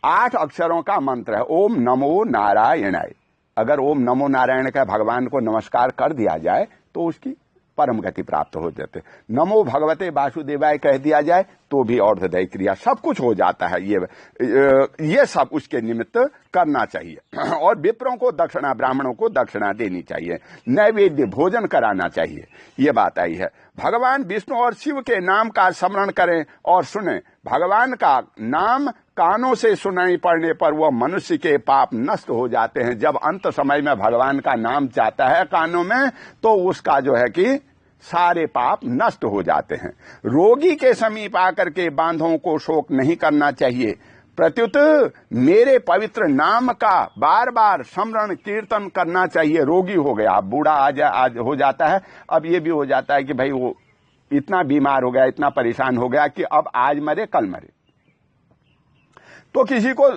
8 अक्षरों का मंत्र है ओम नमो नारायणाय। अगर ओम नमो नारायण का भगवान को नमस्कार कर दिया जाए तो उसकी परम गति प्राप्त हो जाते। नमो भगवते वासुदेवाय कह दिया जाए तो भी और्धदय क्रिया सब कुछ हो जाता है। ये सब उसके निमित्त करना चाहिए और विप्रों को दक्षिणा, ब्राह्मणों को दक्षिणा देनी चाहिए, नैवेद्य भोजन कराना चाहिए। ये बात आई है। भगवान विष्णु और शिव के नाम का स्मरण करें और सुने। भगवान का नाम कानों से सुनाई पड़ने पर वह मनुष्य के पाप नष्ट हो जाते हैं। जब अंत समय में भगवान का नाम जाता है कानों में तो उसका जो है कि सारे पाप नष्ट हो जाते हैं। रोगी के समीप आकर के बांधों को शोक नहीं करना चाहिए, प्रत्युत मेरे पवित्र नाम का बार बार स्मरण कीर्तन करना चाहिए। रोगी हो गया, बूढ़ा आज हो जाता है, अब ये भी हो जाता है कि भाई वो इतना बीमार हो गया, इतना परेशान हो गया कि अब आज मरे कल मरे, तो किसी को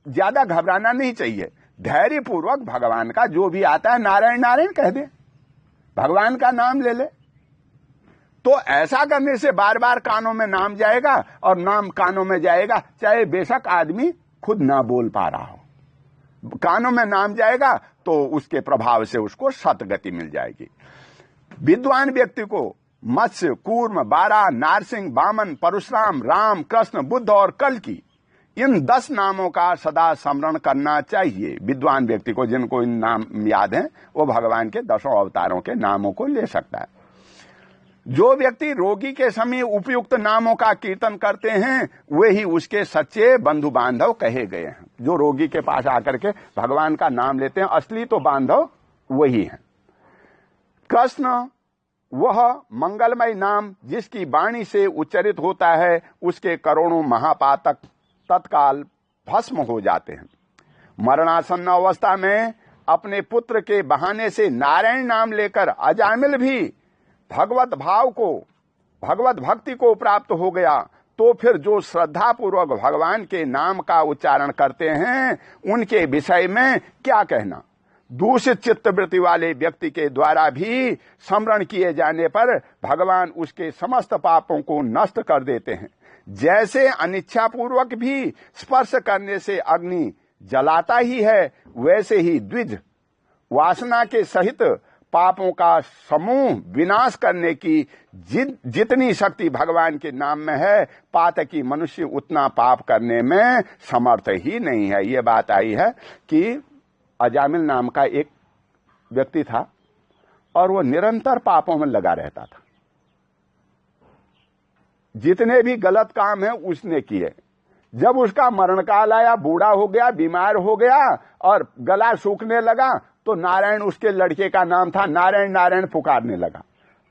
ज्यादा घबराना नहीं चाहिए। धैर्य पूर्वक भगवान का जो भी आता है नारायण नारायण कह दे, भगवान का नाम ले ले। तो ऐसा करने से बार बार कानों में नाम जाएगा और नाम कानों में जाएगा, चाहे बेशक आदमी खुद ना बोल पा रहा हो, कानों में नाम जाएगा तो उसके प्रभाव से उसको सतगति मिल जाएगी। विद्वान व्यक्ति को मत्स्य, कूर्म, बारा, नारसिंह, वामन, परशुराम, राम, कृष्ण, बुद्ध और कल्कि, इन 10 नामों का सदा स्मरण करना चाहिए। विद्वान व्यक्ति को जिनको इन नाम याद हैं वो भगवान के 10 अवतारों के नामों को ले सकता है। जो व्यक्ति रोगी के समय उपयुक्त नामों का कीर्तन करते हैं वे ही उसके सच्चे बंधु बांधव कहे गए हैं। जो रोगी के पास आकर के भगवान का नाम लेते हैं, असली तो बांधव वही हैं। कृष्ण वह मंगलमय नाम जिसकी वाणी से उच्चरित होता है, उसके करोड़ों महापातक तत्काल भस्म हो जाते हैं। मरणासन्न अवस्था में अपने पुत्र के बहाने से नारायण नाम लेकर अजामिल भी भगवत भाव को, भगवत भक्ति को प्राप्त हो गया, तो फिर जो श्रद्धा पूर्वक भगवान के नाम का उच्चारण करते हैं उनके विषय में क्या कहना। दूषित चित्तवृत्ति वाले व्यक्ति के द्वारा भी स्मरण किए जाने पर भगवान उसके समस्त पापों को नष्ट कर देते हैं। जैसे अनिच्छा पूर्वक भी स्पर्श करने से अग्नि जलाता ही है, वैसे ही द्विज वासना के सहित पापों का समूह विनाश करने की जितनी शक्ति भगवान के नाम में है, पातकी मनुष्य उतना पाप करने में समर्थ ही नहीं है। ये बात आई है कि अजामिल नाम का एक व्यक्ति था और वो निरंतर पापों में लगा रहता था। जितने भी गलत काम है उसने किए। जब उसका मरण काल आया, बूढ़ा हो गया, बीमार हो गया और गला सूखने लगा, तो नारायण उसके लड़के का नाम था, नारायण नारायण पुकारने लगा।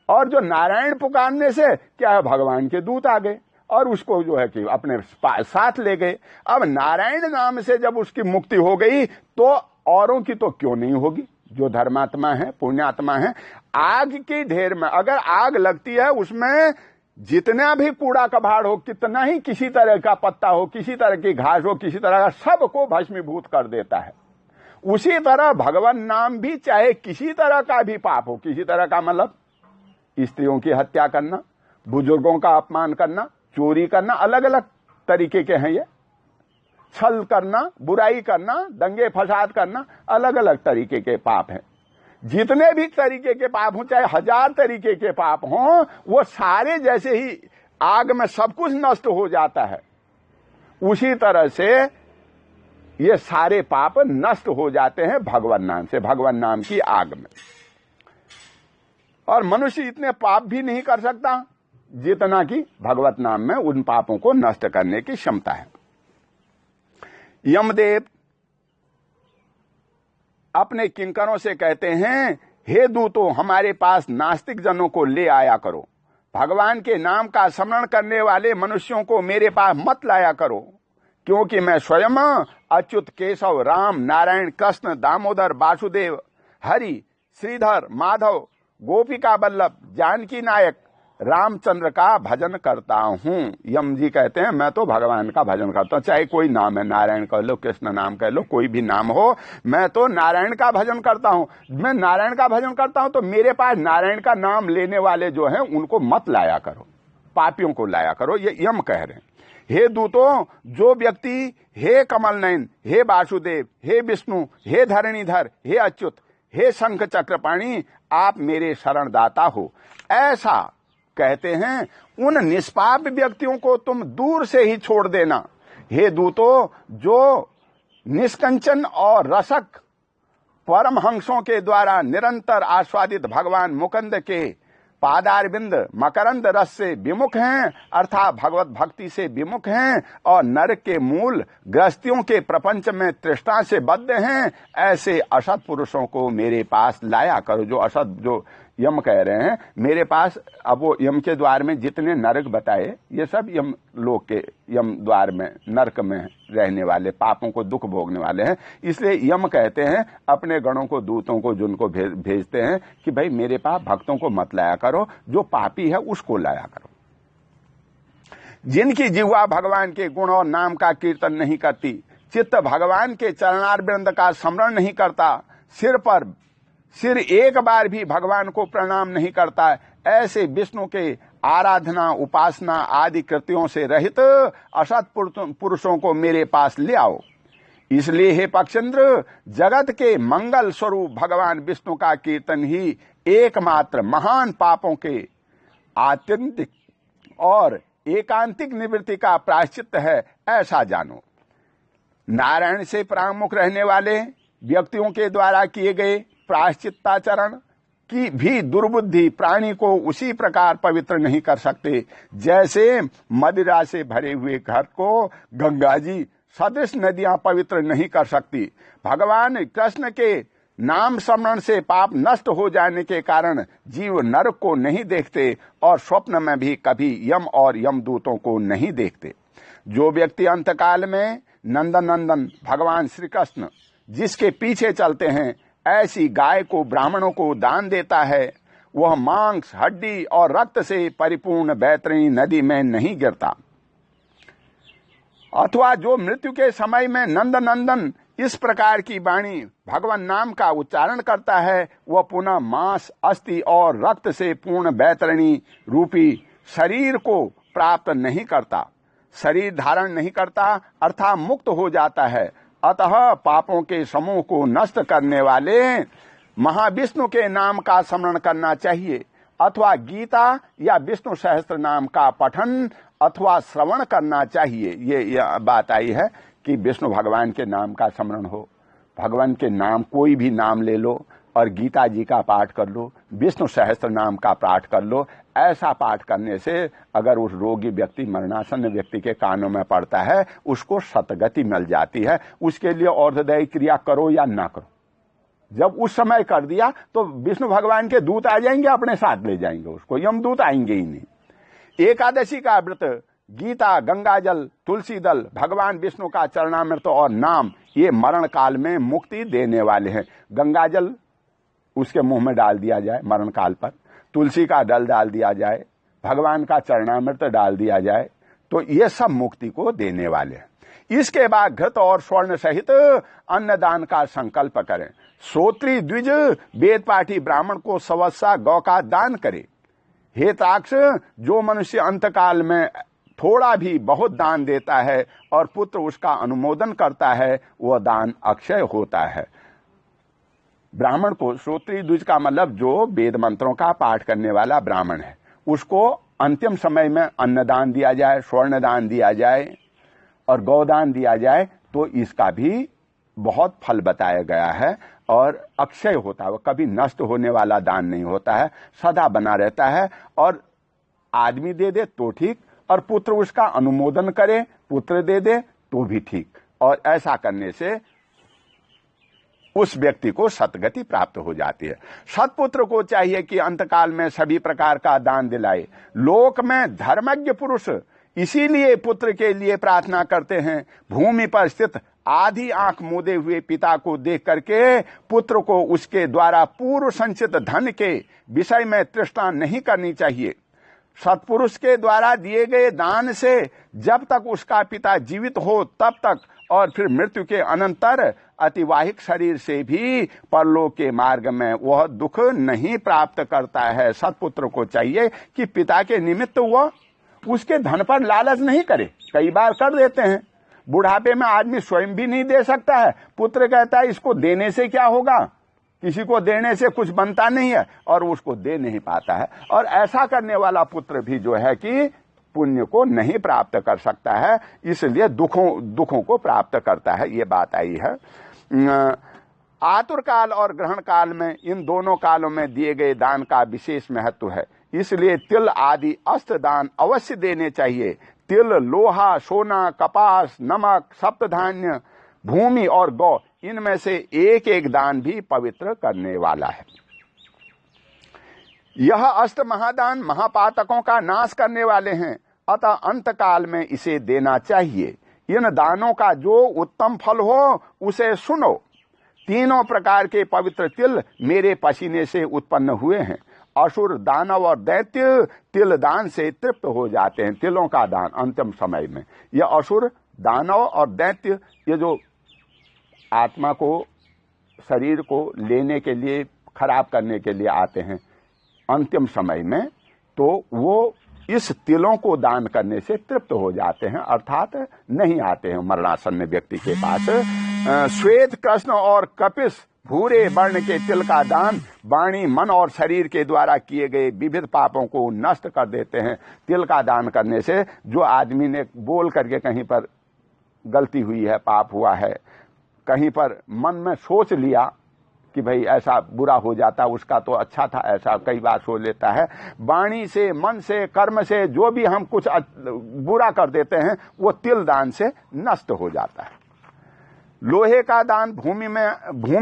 और जो नारायण पुकारने से क्या है, भगवान के दूत आ गए और उसको जो है कि अपने साथ ले गए। अब नारायण नाम से जब उसकी मुक्ति हो गई तो औरों की तो क्यों नहीं होगी। जो धर्मात्मा है, पुण्यात्मा है, आग की ढेर में अगर आग लगती है, उसमें जितना भी कूड़ा कबाड़ हो, कितना ही किसी तरह का पत्ता हो, किसी तरह की घास हो, किसी तरह का, सबको भस्मीभूत कर देता है। उसी तरह भगवान नाम भी चाहे किसी तरह का भी पाप हो, किसी तरह का मतलब स्त्रियों की हत्या करना, बुजुर्गों का अपमान करना, चोरी करना, अलग अलग तरीके के हैं ये, छल करना, बुराई करना, दंगे फसाद करना, अलग अलग तरीके के पाप हैं। जितने भी तरीके के पाप हों, चाहे 1000 तरीके के पाप हों, वो सारे जैसे ही आग में सब कुछ नष्ट हो जाता है, उसी तरह से ये सारे पाप नष्ट हो जाते हैं भगवान नाम से, भगवान नाम की आग में। और मनुष्य इतने पाप भी नहीं कर सकता जितना कि भगवत नाम में उन पापों को नष्ट करने की क्षमता है। यमदेव अपने किंकरों से कहते हैं, हे दूतों, हमारे पास नास्तिक जनों को ले आया करो। भगवान के नाम का स्मरण करने वाले मनुष्यों को मेरे पास मत लाया करो, क्योंकि मैं स्वयं अच्युत, केशव, राम, नारायण, कृष्ण, दामोदर, वासुदेव, हरि, श्रीधर, माधव, गोपिका वल्लभ, जानकी नायक, रामचंद्र का भजन करता हूँ। यम जी कहते हैं, मैं तो भगवान का भजन करता हूँ, चाहे कोई नाम है, नारायण कह लो, कृष्ण नाम कह लो, कोई भी नाम हो, मैं तो नारायण का भजन करता हूँ। मैं नारायण का भजन करता हूँ तो मेरे पास नारायण का नाम लेने वाले जो हैं उनको मत लाया करो, पापियों को लाया करो, ये यम कह रहे हैं। हे दूतों, जो व्यक्ति हे कमल नयन, हे वासुदेव, हे विष्णु, हे धरणीधर, हे अच्युत, हे शंख चक्रपाणी, आप मेरे शरणदाता हो, ऐसा कहते हैं, उन निष्पाप व्यक्तियों को तुम दूर से ही छोड़ देना। हे दूतों, जो निष्कंचन और रसक परमहंसों के द्वारा निरंतर आस्वादित भगवान मुकुंद के पादारविंद मकरंद रस से विमुख हैं, अर्थात भगवत भक्ति से विमुख हैं और नरक के मूल गृहस्थियों के प्रपंच में तृष्णा से बद्ध हैं, ऐसे असत पुरुषों को मेरे पास लाया करो। जो असत, जो यम कह रहे हैं मेरे पास, अब वो यम के द्वार में जितने नरक बताए, ये सब यम लोक के, यम द्वार में नरक में रहने वाले, पापों को दुख भोगने वाले हैं। इसलिए यम कहते हैं अपने गणों को, दूतों को, जिनको भेजते हैं कि भाई मेरे पास भक्तों को मत लाया करो, जो पापी है उसको लाया करो। जिनकी जिह्वा भगवान के गुण और नाम का कीर्तन नहीं करती, चित्त भगवान के चरणारविंद का स्मरण नहीं करता, सिर एक बार भी भगवान को प्रणाम नहीं करता, ऐसे विष्णु के आराधना, उपासना आदि कृत्यों से रहित असत पुरुषों को मेरे पास ले आओ। इसलिए हे पक्षेंद्र, जगत के मंगल स्वरूप भगवान विष्णु का कीर्तन ही एकमात्र महान पापों के आत्यंतिक और एकांतिक निवृत्ति का प्रायश्चित है, ऐसा जानो। नारायण से प्रामुख रहने वाले व्यक्तियों के द्वारा किए गए प्रायश्चित्ताचरण की भी दुर्बुद्धि प्राणी को उसी प्रकार पवित्र नहीं कर सकते, जैसे मदिरा से भरे हुए घर को गंगा जी सदृश नदियां पवित्र नहीं कर सकती। भगवान कृष्ण के नाम स्मरण से पाप नष्ट हो जाने के कारण जीव नरक को नहीं देखते और स्वप्न में भी कभी यम और यमदूतों को नहीं देखते। जो व्यक्ति अंतकाल में नंदन नंदन भगवान श्री कृष्ण जिसके पीछे चलते हैं, ऐसी गाय को ब्राह्मणों को दान देता है, वह मांस, हड्डी और रक्त से परिपूर्ण बैतरणी नदी में नहीं गिरता। अथवा जो मृत्यु के समय में नंद नंदन इस प्रकार की वाणी भगवान नाम का उच्चारण करता है, वह पुनः मांस, अस्थि और रक्त से पूर्ण बैतरणी रूपी शरीर को प्राप्त नहीं करता, शरीर धारण नहीं करता, अर्थात मुक्त हो जाता है। अतः पापों के समूह को नष्ट करने वाले महाविष्णु के नाम का स्मरण करना चाहिए, अथवा गीता या विष्णु सहस्त्र नाम का पठन अथवा श्रवण करना चाहिए। ये बात आई है कि विष्णु भगवान के नाम का स्मरण हो, भगवान के नाम कोई भी नाम ले लो और गीता जी का पाठ कर लो, विष्णु सहस्त्र नाम का पाठ कर लो। ऐसा पाठ करने से अगर उस रोगी व्यक्ति, मरणासन्न व्यक्ति के कानों में पड़ता है, उसको सतगति मिल जाती है। उसके लिए औषधि क्रिया करो या ना करो, जब उस समय कर दिया तो विष्णु भगवान के दूत आ जाएंगे, अपने साथ ले जाएंगे उसको, यमदूत आएंगे ही नहीं। एकादशी का व्रत, गीता, गंगाजल, तुलसी दल, भगवान विष्णु का चरणामृत और नाम, ये मरण काल में मुक्ति देने वाले हैं। गंगाजल उसके मुंह में डाल दिया जाए मरण काल पर, तुलसी का दल डाल दिया जाए, भगवान का चरणामृत डाल दिया जाए, तो ये सब मुक्ति को देने वाले हैं। इसके बाद घृत और स्वर्ण सहित अन्नदान का संकल्प करें। श्रोत्री द्विज वेद पाठी ब्राह्मण को सवस्सा गौ का दान करे। हे ताक्ष, जो मनुष्य अंतकाल में थोड़ा भी बहुत दान देता है और पुत्र उसका अनुमोदन करता है, वह दान अक्षय होता है। ब्राह्मण को, श्रोत्री द्विज का मतलब जो वेद मंत्रों का पाठ करने वाला ब्राह्मण है, उसको अंतिम समय में अन्नदान दिया जाए, स्वर्ण दान दिया जाए और गौदान दिया जाए, तो इसका भी बहुत फल बताया गया है और अक्षय होता है। वो कभी नष्ट होने वाला दान नहीं होता है, सदा बना रहता है। और आदमी दे दे तो ठीक, और पुत्र उसका अनुमोदन करे, पुत्र दे दे तो भी ठीक। और ऐसा करने से उस व्यक्ति को सतगति प्राप्त हो जाती है। सत्पुत्र को चाहिए कि अंतकाल में सभी प्रकार का दान दिलाए। लोक में धर्मज्ञ पुरुष इसीलिए पुत्र के लिए प्रार्थना करते हैं। भूमि पर स्थित आधी आंख मूंदे हुए पिता को देख करके पुत्र को उसके द्वारा पूर्व संचित धन के विषय में तृष्णा नहीं करनी चाहिए। सत्पुरुष के द्वारा दिए गए दान से जब तक उसका पिता जीवित हो तब तक, और फिर मृत्यु के अनंतर अतिवाहिक शरीर से भी परलोक के मार्ग में वह दुख नहीं प्राप्त करता है। सत्पुत्र को चाहिए कि पिता के निमित्त वह उसके धन पर लालच नहीं करे। कई बार कर देते हैं, बुढ़ापे में आदमी स्वयं भी नहीं दे सकता है, पुत्र कहता है इसको देने से क्या होगा, किसी को देने से कुछ बनता नहीं है, और उसको दे नहीं पाता है। और ऐसा करने वाला पुत्र भी जो है कि पुण्य को नहीं प्राप्त कर सकता है, इसलिए दुखों को प्राप्त करता है। ये बात आई है। आतुर काल और ग्रहण काल में, इन दोनों कालों में दिए गए दान का विशेष महत्व है, इसलिए तिल आदि अस्त्र दान अवश्य देने चाहिए। तिल, लोहा, सोना, कपास, नमक, सप्तधान्य, भूमि और गौ, इनमें से एक एक दान भी पवित्र करने वाला है। यह अस्त्र महादान महापातकों का नाश करने वाले हैं, अतः अंतकाल में इसे देना चाहिए। इन दानों का जो उत्तम फल हो उसे सुनो। तीनों प्रकार के पवित्र तिल मेरे पसीने से उत्पन्न हुए हैं। असुर, दानव और दैत्य तिल दान से तृप्त हो जाते हैं। तिलों का दान अंतिम समय में, यह असुर, दानव और दैत्य, ये जो आत्मा को, शरीर को लेने के लिए, खराब करने के लिए आते हैं अंतिम समय में, तो वो इस तिलों को दान करने से तृप्त हो जाते हैं, अर्थात नहीं आते हैं मरणासन्न व्यक्ति के पास। श्वेत, कृष्ण और कपिस भूरे वर्ण के तिल का दान वाणी, मन और शरीर के द्वारा किए गए विविध पापों को नष्ट कर देते हैं। तिल का दान करने से जो आदमी ने बोल करके कहीं पर गलती हुई है, पाप हुआ है, कहीं पर मन में सोच लिया कि भाई ऐसा बुरा हो जाता, उसका तो अच्छा था, ऐसा कई बार सोच लेता है। वाणी से, मन से, कर्म से जो भी हम कुछ बुरा कर देते हैं, वो तिल दान से नष्ट हो जाता है। लोहे का दान भूमि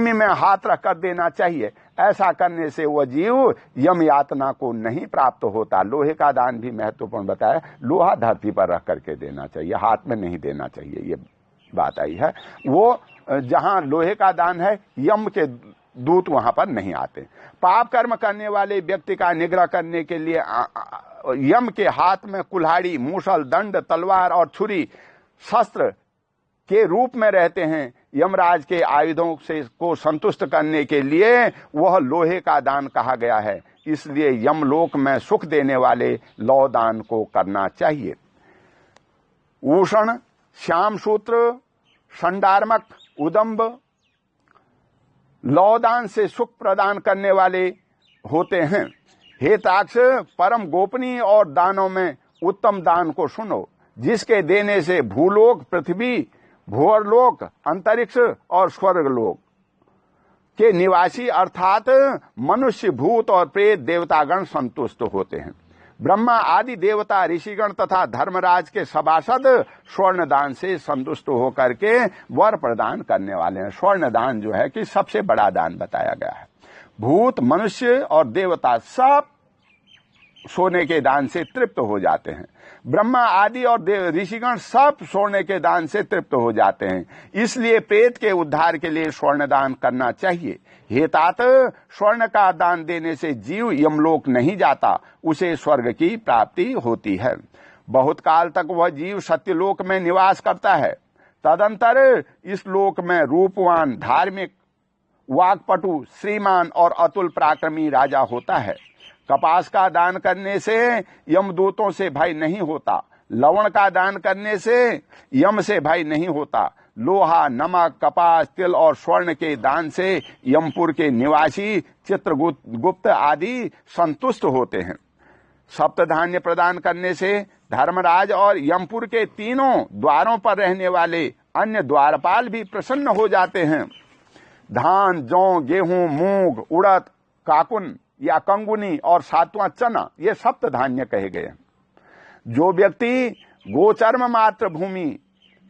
में हाथ रख कर देना चाहिए। ऐसा करने से वह जीव यम यातना को नहीं प्राप्त होता। लोहे का दान भी महत्वपूर्ण बताया। लोहा धरती पर रख करके देना चाहिए, हाथ में नहीं देना चाहिए, ये बात आई है। वो जहां लोहे का दान है, यम के दूत वहां पर नहीं आते। पाप कर्म करने वाले व्यक्ति का निग्रह करने के लिए यम के हाथ में कुल्हाड़ी, मूसल, दंड, तलवार और छुरी शस्त्र के रूप में रहते हैं। यमराज के आयुधों से को संतुष्ट करने के लिए वह लोहे का दान कहा गया है। इसलिए यमलोक में सुख देने वाले लौ दान को करना चाहिए। उषण, श्याम सूत्र, संडार्मक, उदंब लौ दान से सुख प्रदान करने वाले होते हैं। हे ताक्ष, परम गोपनीय और दानों में उत्तम दान को सुनो, जिसके देने से भूलोक, पृथ्वी, भूअरलोक, अंतरिक्ष और स्वर्गलोक के निवासी अर्थात मनुष्य, भूत और प्रेत देवतागण संतुष्ट होते हैं। ब्रह्मा आदि देवता, ऋषिगण तथा धर्मराज के सभासद स्वर्ण दान से संतुष्ट होकर के वर प्रदान करने वाले हैं। स्वर्ण दान जो है कि सबसे बड़ा दान बताया गया है। भूत, मनुष्य और देवता सब सोने के दान से तृप्त हो जाते हैं। ब्रह्मा आदि और ऋषिगण सब सोने के दान से तृप्त हो जाते हैं। इसलिए प्रेत के उद्धार के लिए स्वर्ण दान करना चाहिए। हे तात, स्वर्ण का दान देने से जीव यमलोक नहीं जाता, उसे स्वर्ग की प्राप्ति होती है। बहुत काल तक वह जीव सत्यलोक में निवास करता है। तदंतर इस लोक में रूपवान, धार्मिक, वाक्पटु, श्रीमान और अतुल पराक्रमी राजा होता है। कपास का दान करने से यमदूतों से भय नहीं होता। लवण का दान करने से यम से भय नहीं होता। लोहा, नमक, कपास, तिल और स्वर्ण के दान से यमपुर के निवासी चित्रगुप्त आदि संतुष्ट होते हैं। सप्त धान्य प्रदान करने से धर्मराज और यमपुर के तीनों द्वारों पर रहने वाले अन्य द्वारपाल भी प्रसन्न हो जाते हैं। धान, जौ, गेहूं, मूंग, उड़द, काकुन या कंगुनी और सातवां चना, ये सप्त धान्य कहे गए हैं। जो व्यक्ति गोचर्म मात्र भूमि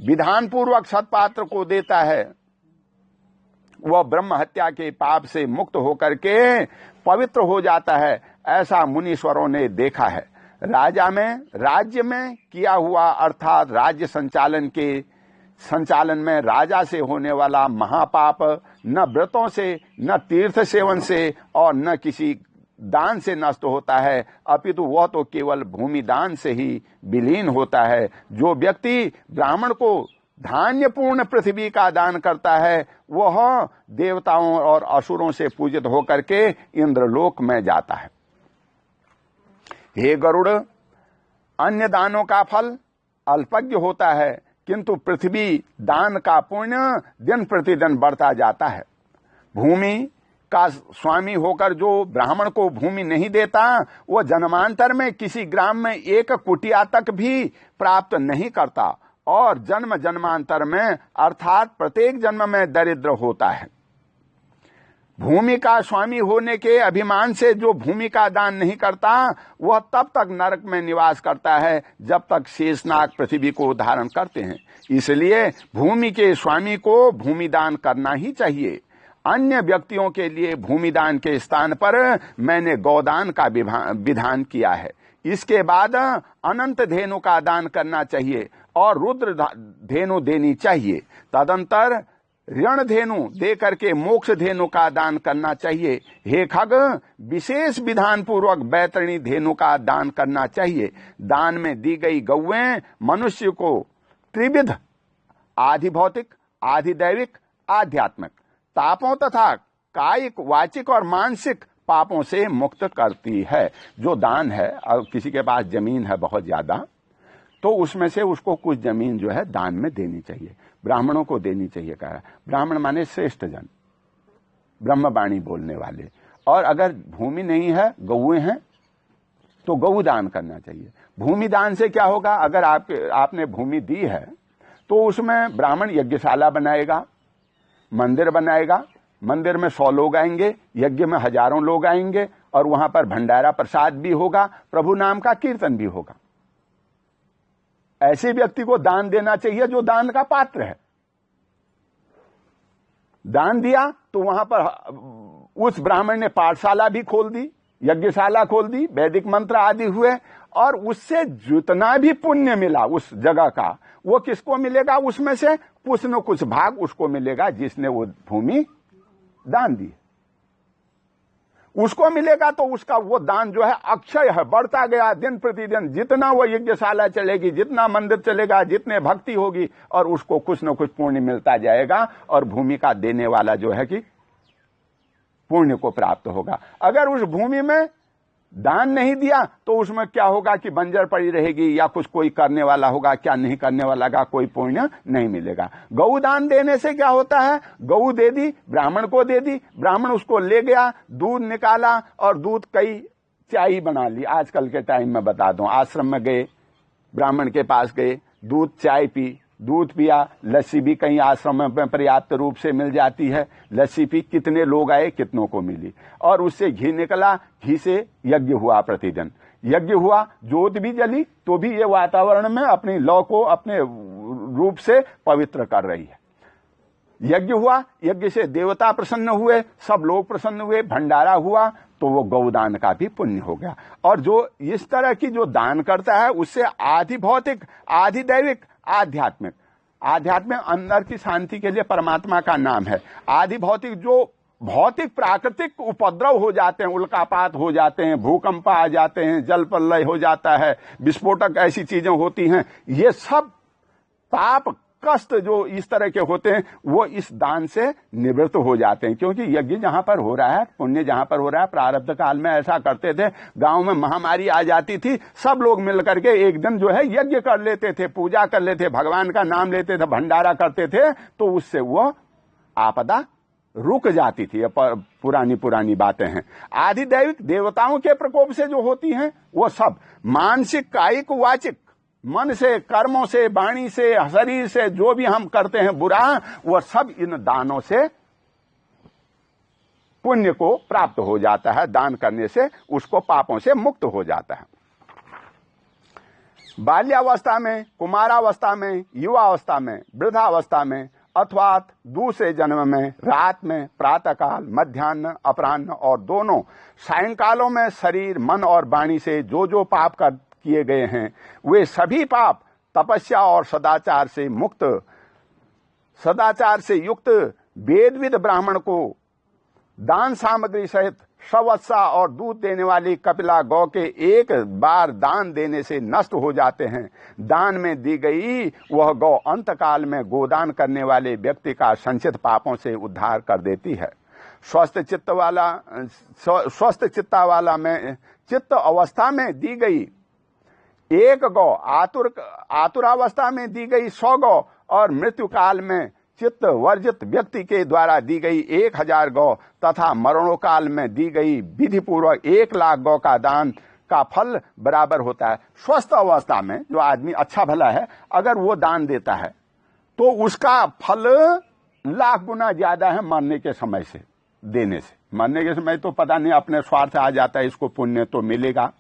विधान पूर्वक सत्पात्र को देता है, वह ब्रह्म हत्या के पाप से मुक्त होकर के पवित्र हो जाता है। ऐसा मुनीश्वरों ने देखा है। राज्य में किया हुआ अर्थात राज्य संचालन में राजा से होने वाला महापाप न व्रतों से, न तीर्थ सेवन से और न किसी दान से नष्ट होता है, अपितु वह तो केवल भूमि दान से ही विलीन होता है। जो व्यक्ति ब्राह्मण को धान्यपूर्ण पृथ्वी का दान करता है, वह देवताओं और असुरों से पूजित होकर के इंद्रलोक में जाता है। हे गरुड़, अन्य दानों का फल अल्पज्ञ होता है, किंतु पृथ्वी दान का पुण्य दिन प्रतिदिन बढ़ता जाता है। भूमि का स्वामी होकर जो ब्राह्मण को भूमि नहीं देता, वह जन्मांतर में किसी ग्राम में एक कुटिया तक भी प्राप्त नहीं करता और जन्म जन्मांतर में अर्थात प्रत्येक जन्म में दरिद्र होता है। भूमि का स्वामी होने के अभिमान से जो भूमि का दान नहीं करता, वह तब तक नरक में निवास करता है जब तक शेषनाग पृथ्वी को धारण करते हैं। इसलिए भूमि के स्वामी को भूमि दान करना ही चाहिए। अन्य व्यक्तियों के लिए भूमि दान के स्थान पर मैंने गौदान का विधान किया है। इसके बाद अनंत धेनु का दान करना चाहिए और रुद्र धेनु देनी चाहिए। तदंतर ऋण धेनु दे करके मोक्ष धेनु का दान करना चाहिए। हे खग, विशेष विधान पूर्वक बैतरणी धेनु का दान करना चाहिए। दान में दी गई गौएं मनुष्य को त्रिविध आधि भौतिक, आधि दैविक, आध्यात्मिक तापों तथा कायिक, वाचिक और मानसिक पापों से मुक्त करती है। जो दान है, अब किसी के पास जमीन है बहुत ज्यादा, तो उसमें से उसको कुछ जमीन जो है दान में देनी चाहिए, ब्राह्मणों को देनी चाहिए। कहा ब्राह्मण माने श्रेष्ठ जन, ब्रह्मवाणी बोलने वाले। और अगर भूमि नहीं है, गौएं हैं, तो गौ दान करना चाहिए। भूमि दान से क्या होगा? अगर आपने भूमि दी है तो उसमें ब्राह्मण यज्ञशाला बनाएगा, मंदिर बनाएगा, मंदिर में 100 लोग आएंगे, यज्ञ में हजारों लोग आएंगे और वहां पर भंडारा प्रसाद भी होगा, प्रभु नाम का कीर्तन भी होगा। ऐसे व्यक्ति को दान देना चाहिए जो दान का पात्र है। दान दिया तो वहां पर उस ब्राह्मण ने पाठशाला भी खोल दी, यज्ञशाला खोल दी, वैदिक मंत्र आदि हुए, और उससे जितना भी पुण्य मिला उस जगह का, वो किसको मिलेगा? उसमें से कुछ न कुछ भाग उसको मिलेगा जिसने वो भूमि दान दी। उसको मिलेगा तो उसका वो दान जो है अक्षय है, बढ़ता गया दिन प्रतिदिन। जितना वो यज्ञशाला चलेगी, जितना मंदिर चलेगा, जितने भक्ति होगी, और उसको कुछ न कुछ पुण्य मिलता जाएगा, और भूमि का देने वाला जो है कि पुण्य को प्राप्त होगा। अगर उस भूमि में दान नहीं दिया तो उसमें क्या होगा कि बंजर पड़ी रहेगी, या कुछ कोई करने वाला होगा, क्या नहीं करने वाला का कोई पुण्य नहीं मिलेगा। गौ दान देने से क्या होता है, गौ दे दी, ब्राह्मण को दे दी, ब्राह्मण उसको ले गया, दूध निकाला, और दूध कई चाय बना ली। आजकल के टाइम में बता दूं, आश्रम में गए, ब्राह्मण के पास गए, दूध चाय पी, दूध पिया, लस्सी भी कहीं आश्रम में पर्याप्त रूप से मिल जाती है, लस्सी पी, कितने लोग आए, कितनों को मिली, और उससे घी निकला, घी से यज्ञ हुआ, प्रतिदिन यज्ञ हुआ, जोत भी जली, तो भी ये वातावरण में अपनी लौ को अपने रूप से पवित्र कर रही है। यज्ञ हुआ, यज्ञ से देवता प्रसन्न हुए, सब लोग प्रसन्न हुए, भंडारा हुआ, तो वो गौदान का भी पुण्य हो गया। और जो इस तरह की जो दान करता है, उससे आधि भौतिक, आधि दैविक, आध्यात्मिक, आध्यात्मिक अंदर की शांति के लिए परमात्मा का नाम है। आधि भौतिक, जो भौतिक प्राकृतिक उपद्रव हो जाते हैं, उल्कापात हो जाते हैं, भूकंप आ जाते हैं, जल प्रलय हो जाता है, विस्फोटक ऐसी चीजें होती हैं, ये सब पाप कष्ट जो इस तरह के होते हैं, वो इस दान से निवृत्त हो जाते हैं। क्योंकि यज्ञ जहां पर हो रहा है, पुण्य जहां पर हो रहा है, प्रारब्ध काल में ऐसा करते थे, गांव में महामारी आ जाती थी, सब लोग मिलकर के एक दिन जो है यज्ञ कर लेते थे, पूजा कर लेते थे, भगवान का नाम लेते थे, भंडारा करते थे, तो उससे वो आपदा रुक जाती थी। पुरानी बातें हैं। आदि दैविक, देवताओं के प्रकोप से जो होती हैं, वो सब मानसिक, कायिक, वाचिक, मन से, कर्मों से, वाणी से, शरीर से जो भी हम करते हैं बुरा, वह सब इन दानों से पुण्य को प्राप्त हो जाता है। दान करने से उसको पापों से मुक्त हो जाता है। बाल्यावस्था में, कुमारावस्था में, युवावस्था में, वृद्धावस्था में, अथवा दूसरे जन्म में, रात में, प्रातःकाल, मध्याह्न, अपराह्न और दोनों सायंकालों में शरीर, मन और वाणी से जो जो पाप किए गए हैं, वे सभी पाप तपस्या और सदाचार से युक्त वेदविद ब्राह्मण को दान सामग्री सहित सवत्सा और दूध देने वाली कपिला गौ के एक बार दान देने से नष्ट हो जाते हैं। दान में दी गई वह गौ अंतकाल में गोदान करने वाले व्यक्ति का संचित पापों से उद्धार कर देती है। स्वस्थ चित्ता वाला में, चित्त अवस्था में दी गई एक गौ, आतुरावस्था में दी गई 100 गौ, और मृत्यु काल में चित्त वर्जित व्यक्ति के द्वारा दी गई 1000 गौ, तथा मरणोकाल में दी गई विधि पूर्वक 1,00,000 गौ का दान का फल बराबर होता है। स्वस्थ अवस्था में जो आदमी अच्छा भला है, अगर वो दान देता है तो उसका फल 1,00,000 गुना ज्यादा है मरने के समय से देने से। मरने के समय तो पता नहीं, अपने स्वार्थ आ जाता है, इसको पुण्य तो मिलेगा,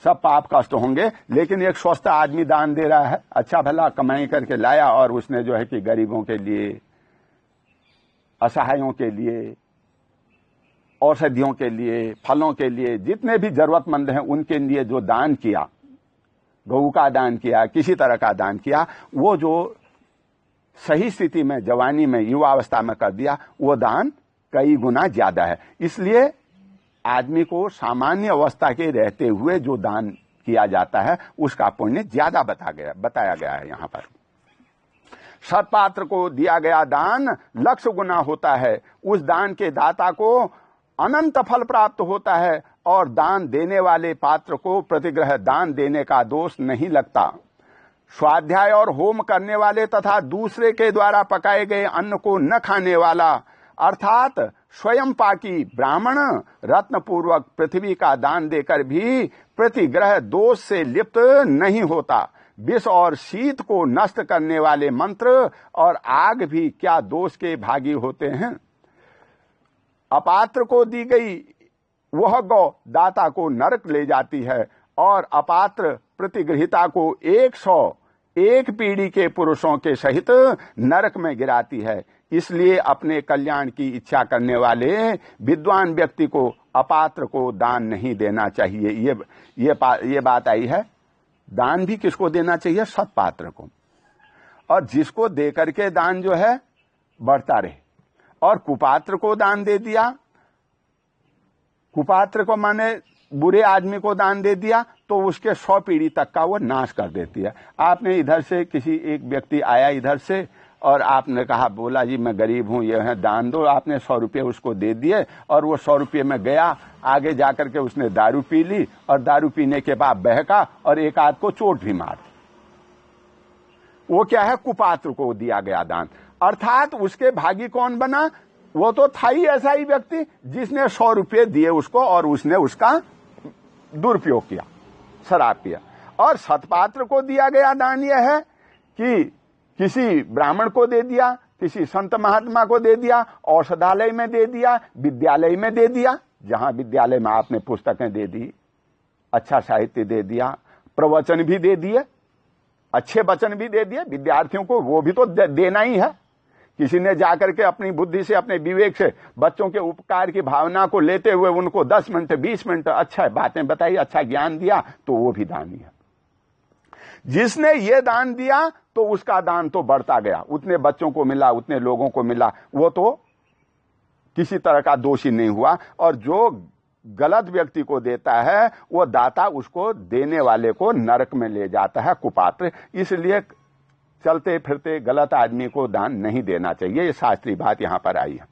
सब पाप कष्ट होंगे, लेकिन एक स्वस्थ आदमी दान दे रहा है, अच्छा भला कमाई करके लाया, और उसने जो है कि गरीबों के लिए, असहायों के लिए, औषधियों के लिए, फलों के लिए, जितने भी जरूरतमंद हैं उनके लिए जो दान किया, गऊ का दान किया, किसी तरह का दान किया, वो जो सही स्थिति में, जवानी में, युवावस्था में कर दिया, वो दान कई गुना ज्यादा है। इसलिए आदमी को सामान्य अवस्था के रहते हुए जो दान किया जाता है, उसका पुण्य ज्यादा बताया गया है यहाँ पर। सत्पात्र को दिया गया दान 1,00,000 गुना होता है। उस दान के दाता को अनंत फल प्राप्त होता है, और दान देने वाले पात्र को प्रतिग्रह दान देने का दोष नहीं लगता। स्वाध्याय और होम करने वाले तथा दूसरे के द्वारा पकाए गए अन्न को न खाने वाला, अर्थात स्वयं पाकी ब्राह्मण रत्न पूर्वक पृथ्वी का दान देकर भी प्रतिग्रह दोष से लिप्त नहीं होता। विष और शीत को नष्ट करने वाले मंत्र और आग भी क्या दोष के भागी होते हैं। अपात्र को दी गई वह गौ दाता को नरक ले जाती है, और अपात्र प्रतिगृहिता को 101 पीढ़ी के पुरुषों के सहित नरक में गिराती है। इसलिए अपने कल्याण की इच्छा करने वाले विद्वान व्यक्ति को अपात्र को दान नहीं देना चाहिए। ये बात आई है। दान भी किसको देना चाहिए? सत्पात्र को, और जिसको देकर के दान जो है बढ़ता रहे। और कुपात्र को दान दे दिया कुपात्र को माने बुरे आदमी को दान दे दिया तो उसके 100 पीढ़ी तक का वो नाश कर देती है। आपने इधर से किसी एक व्यक्ति आया इधर से और आपने कहा, बोला जी मैं गरीब हूं, ये है दान दो, आपने 100 रुपये उसको दे दिए और वो 100 रुपये में गया, आगे जाकर के उसने दारू पी ली और दारू पीने के बाद बहका और एक आध को चोट भी मार दी। वो क्या है, कुपात्र को दिया गया दान। अर्थात उसके भागी कौन बना, वो तो था ही ऐसा ही व्यक्ति जिसने 100 रुपये दिए उसको और उसने उसका दुरुपयोग किया, शराब पिया। और सत्पात्र को दिया गया दान यह है कि किसी ब्राह्मण को दे दिया, किसी संत महात्मा को दे दिया, औषधालय में दे दिया, विद्यालय में दे दिया, जहां विद्यालय में आपने पुस्तकें दे दी, अच्छा साहित्य दे दिया, प्रवचन भी दे दिए, अच्छे वचन भी दे दिए विद्यार्थियों को, वो भी तो देना ही है। किसी ने जाकर के अपनी बुद्धि से, अपने विवेक से बच्चों के उपकार की भावना को लेते हुए उनको 10 मिनट 20 मिनट अच्छा बातें बताई, अच्छा ज्ञान दिया, तो वो भी दानी है। जिसने ये दान दिया तो उसका दान तो बढ़ता गया, उतने बच्चों को मिला, उतने लोगों को मिला, वो तो किसी तरह का दोषी नहीं हुआ। और जो गलत व्यक्ति को देता है वो दाता उसको देने वाले को नरक में ले जाता है, कुपात्र। इसलिए चलते फिरते गलत आदमी को दान नहीं देना चाहिए, ये शास्त्रीय बात यहां पर आई है।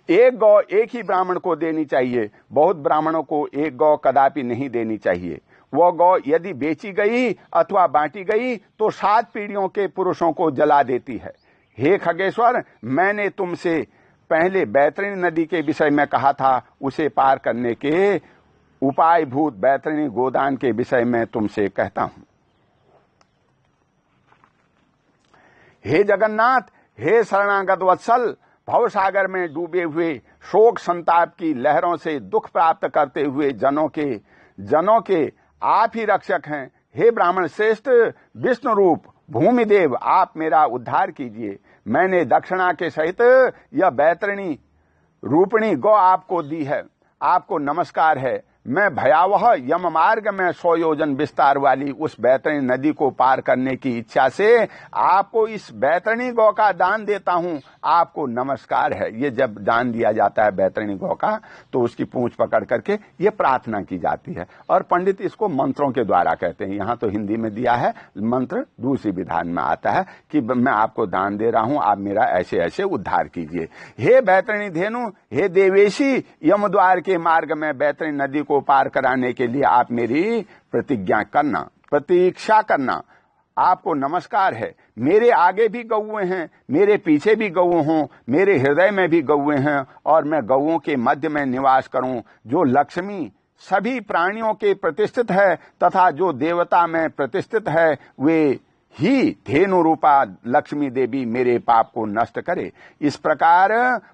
एक गौ एक ही ब्राह्मण को देनी चाहिए, बहुत ब्राह्मणों को एक गौ कदापि नहीं देनी चाहिए। वह गौ यदि बेची गई अथवा बांटी गई तो 7 पीढ़ियों के पुरुषों को जला देती है। हे खगेश्वर, मैंने तुमसे पहले बैतरणी नदी के विषय में कहा था, उसे पार करने के उपायभूत बैतरणी गोदान के विषय में तुमसे कहता हूं। हे जगन्नाथ, हे शरणागत वत्सल, भवसागर में डूबे हुए शोक संताप की लहरों से दुख प्राप्त करते हुए जनों के आप ही रक्षक हैं। हे ब्राह्मण श्रेष्ठ विष्णु रूप भूमिदेव, आप मेरा उद्धार कीजिए। मैंने दक्षिणा के सहित यह बैतरणी रूपणी गौ आपको दी है, आपको नमस्कार है। मैं भयावह यम मार्ग में 100 योजन विस्तार वाली उस बैतरणी नदी को पार करने की इच्छा से आपको इस बैतरणी गौ का दान देता हूं, आपको नमस्कार है। ये जब दान दिया जाता है बैतरणी गौ का तो उसकी पूंछ पकड़ करके ये प्रार्थना की जाती है और पंडित इसको मंत्रों के द्वारा कहते हैं। यहां तो हिंदी में दिया है, मंत्र दूसरी विधान में आता है कि मैं आपको दान दे रहा हूं, आप मेरा ऐसे ऐसे उद्धार कीजिए। हे बैतरणी धेनु, हे देवेशी, यम द्वार के मार्ग में बैतरणी नदी को पार कराने के लिए आप मेरी प्रतीक्षा करना, आपको नमस्कार है। मेरे आगे भी गौएं हैं, मेरे पीछे भी गऊ हों, मेरे हृदय में भी गौएं हैं और मैं गौओं के मध्य में निवास करूं। जो लक्ष्मी सभी प्राणियों के प्रतिष्ठित है तथा जो देवता में प्रतिष्ठित है, वे ही धेनु रूपा लक्ष्मी देवी मेरे पाप को नष्ट करे। इस प्रकार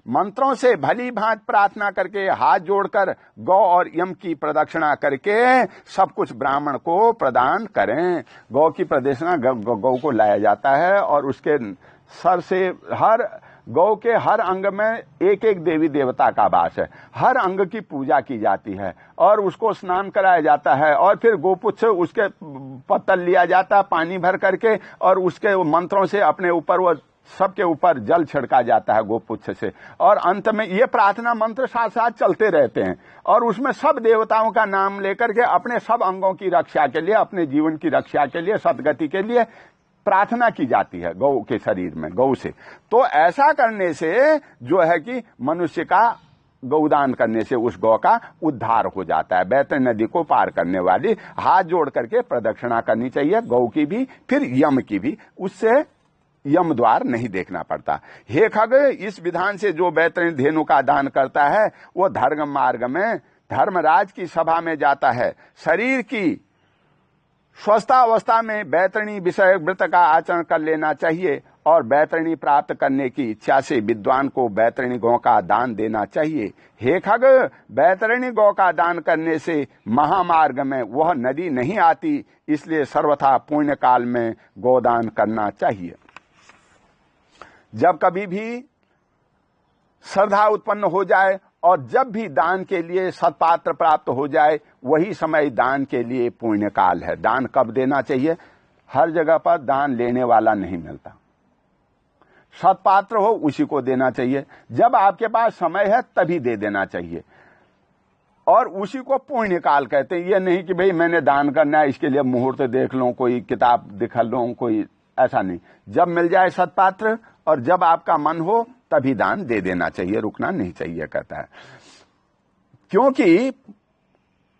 मंत्रों से भली भांति प्रार्थना करके हाथ जोड़कर गौ और यम की प्रदक्षिणा करके सब कुछ ब्राह्मण को प्रदान करें। गौ की प्रदक्षिणा गौ को लाया जाता है और उसके सर से हर गौ के हर अंग में एक एक देवी देवता का वास है, हर अंग की पूजा की जाती है और उसको स्नान कराया जाता है और फिर गोपुच्छ उसके पत्तल लिया जाता है पानी भर करके और उसके मंत्रों से अपने ऊपर वो सबके ऊपर जल छिड़का जाता है गोपुच्छ से और अंत में ये प्रार्थना मंत्र साथ साथ चलते रहते हैं और उसमें सब देवताओं का नाम लेकर के अपने सब अंगों की रक्षा के लिए, अपने जीवन की रक्षा के लिए, सदगति के लिए प्रार्थना की जाती है गौ के शरीर में, गौ से। तो ऐसा करने से जो है कि मनुष्य का गौदान करने से उस गौ का उद्धार हो जाता है। बैतरणी नदी को पार करने वाली हाथ जोड़ करके प्रदक्षिणा करनी चाहिए, गौ की भी फिर यम की भी, उससे यम द्वार नहीं देखना पड़ता। हे खग, इस विधान से जो बैतरणी धेनु का दान करता है वो धर्म मार्ग में धर्मराज की सभा में जाता है। शरीर की स्वस्थावस्था में बैतरणी विषय व्रत का आचरण कर लेना चाहिए और बैतरणी प्राप्त करने की इच्छा से विद्वान को बैतरणी गौ का दान देना चाहिए। हे खग, बैतरणी गौ का दान करने से महामार्ग में वह नदी नहीं आती, इसलिए सर्वथा पुण्य काल में गौदान करना चाहिए। जब कभी भी श्रद्धा उत्पन्न हो जाए और जब भी दान के लिए सत्पात्र प्राप्त हो जाए वही समय दान के लिए पुण्य काल है। दान कब देना चाहिए? हर जगह पर दान लेने वाला नहीं मिलता, सत्पात्र हो उसी को देना चाहिए। जब आपके पास समय है तभी दे देना चाहिए। और उसी को पुण्य काल कहते हैं। ये नहीं कि भाई मैंने दान करना है इसके लिए मुहूर्त देख लो, कोई किताब दिखा लो, कोई ऐसा नहीं। जब मिल जाए सत्पात्र और जब आपका मन हो तभी दान दे देना चाहिए, रुकना नहीं चाहिए कहता है। क्योंकि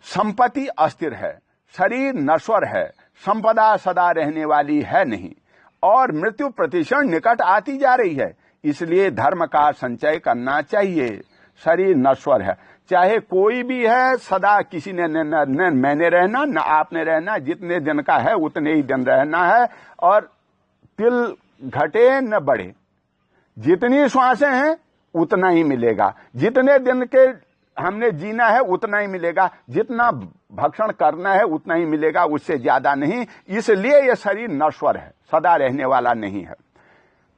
संपत्ति अस्थिर है, शरीर नश्वर है, संपदा सदा रहने वाली है नहीं, और मृत्यु प्रतिक्षण निकट आती जा रही है। इसलिए धर्म का संचय करना चाहिए। शरीर नश्वर है, चाहे कोई भी है, सदा किसी ने न मैंने रहना न आपने रहना, जितने दिन का है उतने ही दिन रहना है, और तिल घटे न बढ़े। जितनी श्वासें हैं उतना ही मिलेगा, जितने दिन के हमने जीना है उतना ही मिलेगा, जितना भक्षण करना है उतना ही मिलेगा, उससे ज्यादा नहीं। इसलिए यह शरीर नश्वर है, सदा रहने वाला नहीं है।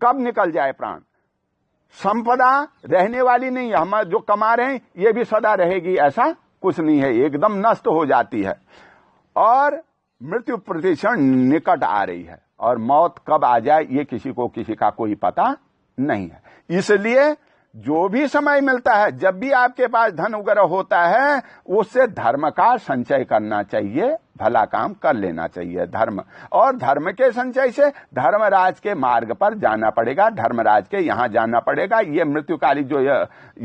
कब निकल जाए प्राण? संपदा रहने वाली नहीं है। हम जो कमा रहे हैं ये भी सदा रहेगी ऐसा कुछ नहीं है, एकदम नष्ट हो जाती है। और मृत्यु प्रतिक्षण निकट आ रही है, और मौत कब आ जाए ये किसी को किसी का कोई पता नहीं है। इसलिए जो भी समय मिलता है, जब भी आपके पास धन वगैरह होता है, उससे धर्म का संचय करना चाहिए, भला काम कर लेना चाहिए। धर्म और धर्म के संचय से धर्मराज के मार्ग पर जाना पड़ेगा, धर्मराज के यहां जाना पड़ेगा। ये मृत्युकाली जो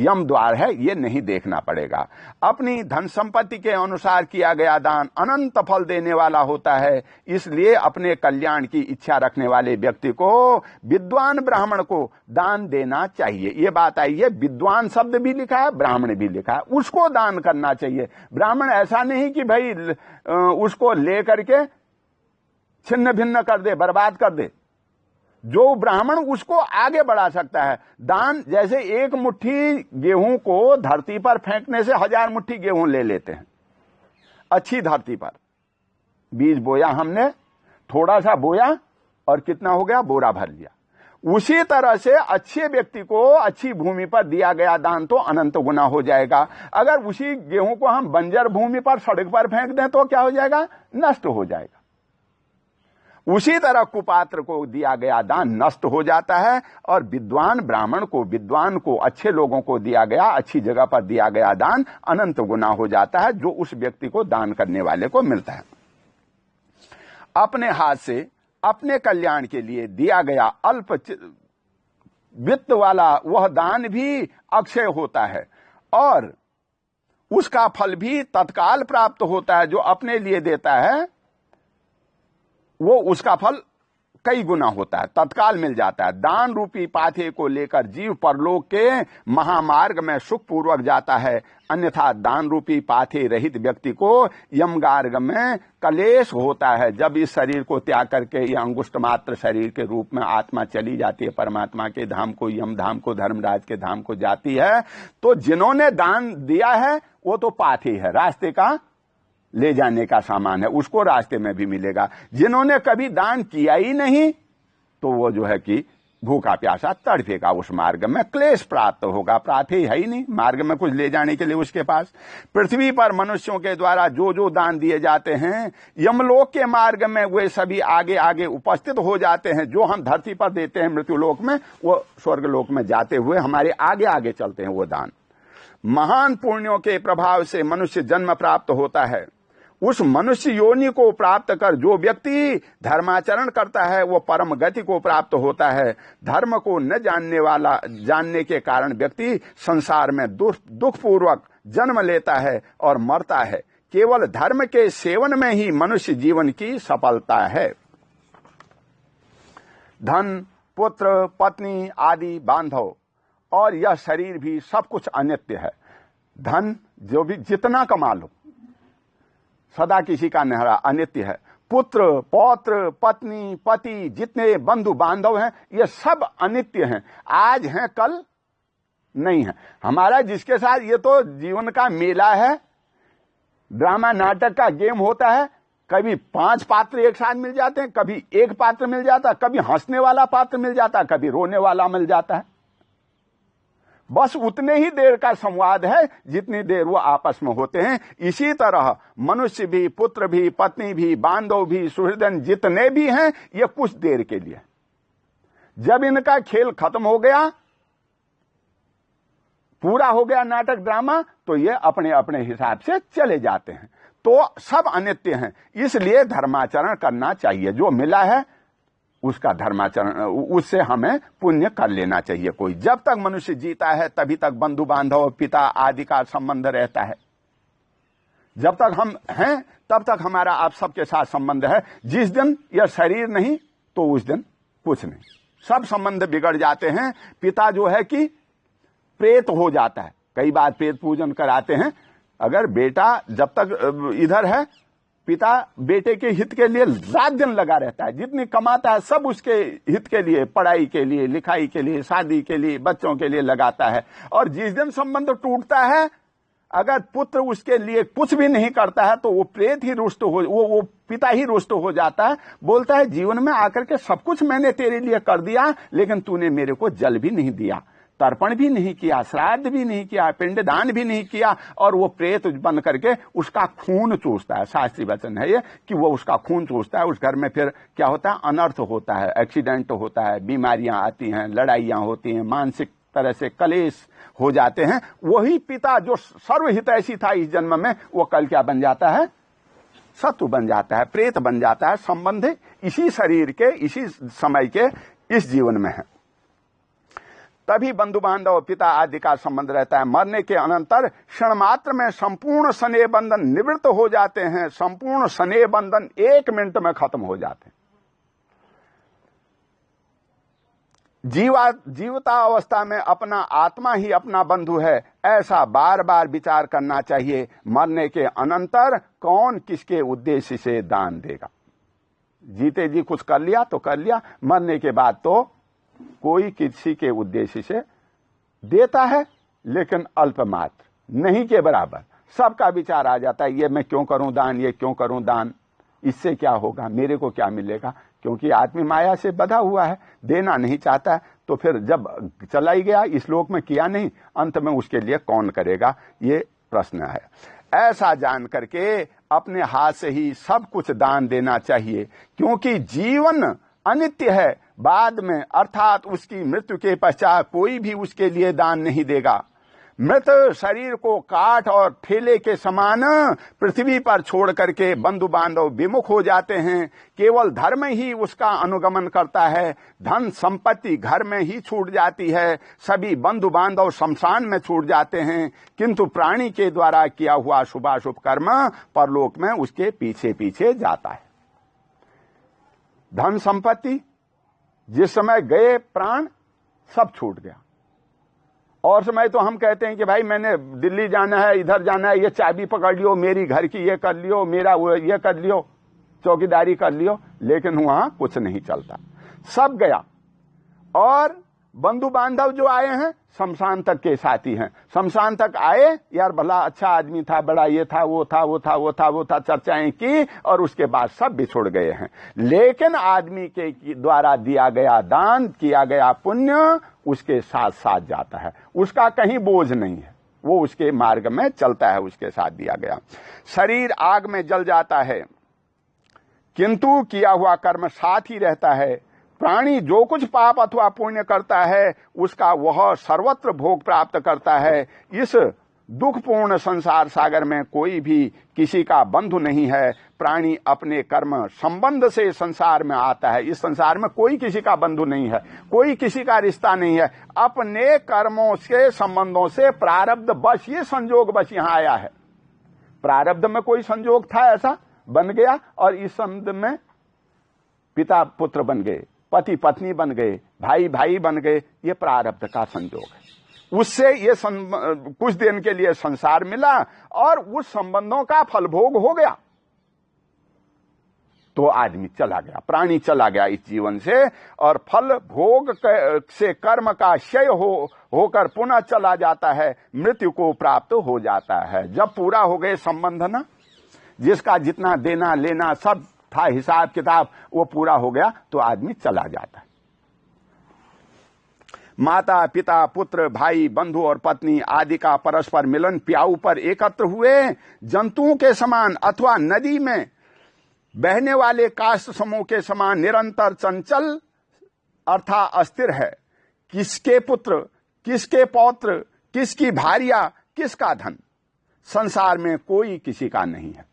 यम द्वार है ये नहीं देखना पड़ेगा। अपनी धन संपत्ति के अनुसार किया गया दान अनंत फल देने वाला होता है। इसलिए अपने कल्याण की इच्छा रखने वाले व्यक्ति को, विद्वान ब्राह्मण को दान देना चाहिए। ये बात आई है, विद्वान शब्द भी लिखा है, ब्राह्मण भी लिखा है, उसको दान करना चाहिए। ब्राह्मण ऐसा नहीं कि भाई उसको लेकर के छिन्न भिन्न कर दे, बर्बाद कर दे। जो ब्राह्मण उसको आगे बढ़ा सकता है। दान जैसे एक मुट्ठी गेहूं को धरती पर फेंकने से 1000 मुट्ठी गेहूं ले लेते हैं। अच्छी धरती पर बीज बोया हमने, थोड़ा सा बोया और कितना हो गया, बोरा भर लिया। उसी तरह से अच्छे व्यक्ति को अच्छी भूमि पर दिया गया दान तो अनंत गुना हो जाएगा। अगर उसी गेहूं को हम बंजर भूमि पर सड़क पर फेंक दें तो क्या हो जाएगा, नष्ट हो जाएगा। उसी तरह कुपात्र को दिया गया दान नष्ट हो जाता है, और विद्वान ब्राह्मण को, विद्वान को, अच्छे लोगों को दिया गया, अच्छी जगह पर दिया गया दान अनंत गुना हो जाता है, जो उस व्यक्ति को दान करने वाले को मिलता है। अपने हाथ से अपने कल्याण के लिए दिया गया अल्प वित्त वाला वह दान भी अक्षय होता है, और उसका फल भी तत्काल प्राप्त होता है। जो अपने लिए देता है वो उसका फल कई गुना होता है, तत्काल मिल जाता है। दान रूपी पाथे को लेकर जीव परलोक के महामार्ग में सुखपूर्वक जाता है, अन्यथा दान रूपी पाथे रहित व्यक्ति को यमगार्ग में कलेश होता है। जब इस शरीर को त्याग करके यह अंगुष्ठ मात्र शरीर के रूप में आत्मा चली जाती है परमात्मा के धाम को, यम धाम को, धर्मराज के धाम को जाती है, तो जिन्होंने दान दिया है वो तो पाथे है, रास्ते का ले जाने का सामान है, उसको रास्ते में भी मिलेगा। जिन्होंने कभी दान किया ही नहीं तो वो जो है कि भूखा प्यासा तड़फेगा, उस मार्ग में क्लेश प्राप्त होगा। प्रार्थी है ही नहीं मार्ग में कुछ ले जाने के लिए उसके पास। पृथ्वी पर मनुष्यों के द्वारा जो जो दान दिए जाते हैं, यमलोक के मार्ग में वे सभी आगे आगे उपस्थित हो जाते हैं। जो हम धरती पर देते हैं मृत्युलोक में, वो स्वर्गलोक में जाते हुए हमारे आगे आगे चलते हैं वो दान। महान पुण्यों के प्रभाव से मनुष्य जन्म प्राप्त होता है। उस मनुष्य योनि को प्राप्त कर जो व्यक्ति धर्माचरण करता है वो परम गति को प्राप्त होता है। धर्म को न जानने के कारण व्यक्ति संसार में दुख पूर्वक जन्म लेता है और मरता है। केवल धर्म के सेवन में ही मनुष्य जीवन की सफलता है। धन, पुत्र, पत्नी आदि बांधव और यह शरीर भी सब कुछ अनित्य है। धन जो भी जितना कमा लो सदा किसी का नहीं, अनित्य है। पुत्र, पौत्र, पत्नी, पति, जितने बंधु बांधव हैं ये सब अनित्य हैं। आज हैं कल नहीं है। हमारा जिसके साथ ये तो जीवन का मेला है, ड्रामा नाटक का गेम होता है। कभी 5 पात्र एक साथ मिल जाते हैं, कभी एक पात्र मिल जाता है, कभी हंसने वाला पात्र मिल जाता है, कभी रोने वाला मिल जाता है। बस उतने ही देर का संवाद है जितनी देर वो आपस में होते हैं। इसी तरह मनुष्य भी, पुत्र भी, पत्नी भी, बांधव भी, सुहृदन जितने भी हैं ये कुछ देर के लिए। जब इनका खेल खत्म हो गया पूरा हो गया नाटक ड्रामा तो ये अपने अपने हिसाब से चले जाते हैं। तो सब अनित्य हैं, इसलिए धर्माचरण करना चाहिए। जो मिला है उसका धर्माचरण, उससे हमें पुण्य कर लेना चाहिए। कोई जब तक मनुष्य जीता है तभी तक बंधु बांधव पिता आदि का संबंध रहता है। जब तक हम हैं तब तक हमारा आप सबके साथ संबंध है। जिस दिन यह शरीर नहीं तो उस दिन कुछ नहीं, सब संबंध बिगड़ जाते हैं। पिता जो है कि प्रेत हो जाता है, कई बार प्रेत पूजन कराते हैं। अगर बेटा जब तक इधर है, पिता बेटे के हित के लिए रात दिन लगा रहता है, जितनी कमाता है सब उसके हित के लिए, पढ़ाई के लिए, लिखाई के लिए, शादी के लिए, बच्चों के लिए लगाता है। और जिस दिन संबंध टूटता है, अगर पुत्र उसके लिए कुछ भी नहीं करता है तो वो प्रेत ही रुष्ट हो, वो पिता ही रुष्ट हो जाता है। बोलता है जीवन में आकर के सब कुछ मैंने तेरे लिए कर दिया, लेकिन तूने मेरे को जल भी नहीं दिया, तर्पण भी नहीं किया, श्राद्ध भी नहीं किया, पिंडदान भी नहीं किया। और वो प्रेत बन करके उसका खून चूसता है। शास्त्रीय वचन है ये कि वो उसका खून चूसता है। उस घर में फिर क्या होता है, अनर्थ होता है, एक्सीडेंट होता है, बीमारियां आती हैं, लड़ाइयां होती हैं, मानसिक तरह से कलेश हो जाते हैं। वही पिता जो सर्वहितैषी था इस जन्म में, वो कल क्या बन जाता है, शत्रु बन जाता है, प्रेत बन जाता है। संबंध इसी शरीर के, इसी समय के, इस जीवन में है। तभी बंधु बांधव पिता आदि का संबंध रहता है। मरने के अनंतर क्षण मात्र में संपूर्ण स्नेह बंधन निवृत्त हो जाते हैं। संपूर्ण स्नेह बंधन 1 मिनट में खत्म हो जाते हैं। जीवता अवस्था में अपना आत्मा ही अपना बंधु है, ऐसा बार बार विचार करना चाहिए। मरने के अनंतर कौन किसके उद्देश्य से दान देगा। जीते जी कुछ कर लिया तो कर लिया, मरने के बाद तो कोई किसी के उद्देश्य से देता है, लेकिन अल्पमात्र, नहीं के बराबर। सबका विचार आ जाता है, ये मैं क्यों करूं दान, ये क्यों करूं दान, इससे क्या होगा, मेरे को क्या मिलेगा। क्योंकि आदमी माया से बंधा हुआ है, देना नहीं चाहता है। तो फिर जब चला ही गया, इस लोक में किया नहीं, अंत में उसके लिए कौन करेगा, ये प्रश्न है। ऐसा जान करके अपने हाथ से ही सब कुछ दान देना चाहिए, क्योंकि जीवन अनित्य है। बाद में अर्थात उसकी मृत्यु के पश्चात कोई भी उसके लिए दान नहीं देगा। मृत शरीर को काठ और ठेले के समान पृथ्वी पर छोड़ करके बंधु बांधव विमुख हो जाते हैं। केवल धर्म ही उसका अनुगमन करता है। धन संपत्ति घर में ही छूट जाती है। सभी बंधु बांधव शमशान में छूट जाते हैं। किंतु प्राणी के द्वारा किया हुआ शुभाशुभ कर्म परलोक में उसके पीछे पीछे जाता है। धन संपत्ति जिस समय गए, प्राण सब छूट गया। और समय तो हम कहते हैं कि भाई मैंने दिल्ली जाना है, इधर जाना है, ये चाबी पकड़ लियो, मेरी घर की ये कर लियो, मेरा वो ये कर लियो, चौकीदारी कर लियो, लेकिन वहां कुछ नहीं चलता, सब गया। और बंधु बांधव जो आए हैं शमशान तक के साथी हैं। शमशान तक आए, यार भला अच्छा आदमी था, बड़ा ये था, वो था, वो था, वो था, वो था, चर्चाएं की, और उसके बाद सब बिछुड़ गए हैं। लेकिन आदमी के द्वारा दिया गया दान, किया गया पुण्य उसके साथ साथ जाता है, उसका कहीं बोझ नहीं है, वो उसके मार्ग में चलता है, उसके साथ दिया गया। शरीर आग में जल जाता है, किंतु किया हुआ कर्म साथ ही रहता है। प्राणी जो कुछ पाप अथवा पुण्य करता है उसका वह सर्वत्र भोग प्राप्त करता है। इस दुखपूर्ण संसार सागर में कोई भी किसी का बंधु नहीं है। प्राणी अपने कर्म संबंध से संसार में आता है। इस संसार में कोई किसी का बंधु नहीं है, कोई किसी का रिश्ता नहीं है। अपने कर्मों से, संबंधों से, प्रारब्ध बश, ये संजोग बश यहाँ आया है। प्रारब्ध में कोई संजोग था ऐसा, बन गया, और इस संबंध में पिता पुत्र बन गए, पति पत्नी बन गए, भाई भाई बन गए। ये प्रारब्ध का संजोग है। उससे ये कुछ दिन के लिए संसार मिला और उस संबंधों का फल भोग हो गया, तो आदमी चला गया, प्राणी चला गया इस जीवन से, और फल भोग से कर्म का क्षय होकर पुनः चला जाता है, मृत्यु को प्राप्त हो जाता है। जब पूरा हो गए संबंध ना, जिसका जितना देना लेना सब था, हिसाब किताब, वो पूरा हो गया, तो आदमी चला जाता है। माता पिता पुत्र भाई बंधु और पत्नी आदि का परस्पर मिलन प्याऊ पर एकत्र हुए जंतुओं के समान अथवा नदी में बहने वाले काष्ठ समूह के समान निरंतर चंचल अर्थात अस्थिर है। किसके पुत्र, किसके पौत्र, किसकी भारिया, किसका धन, संसार में कोई किसी का नहीं है।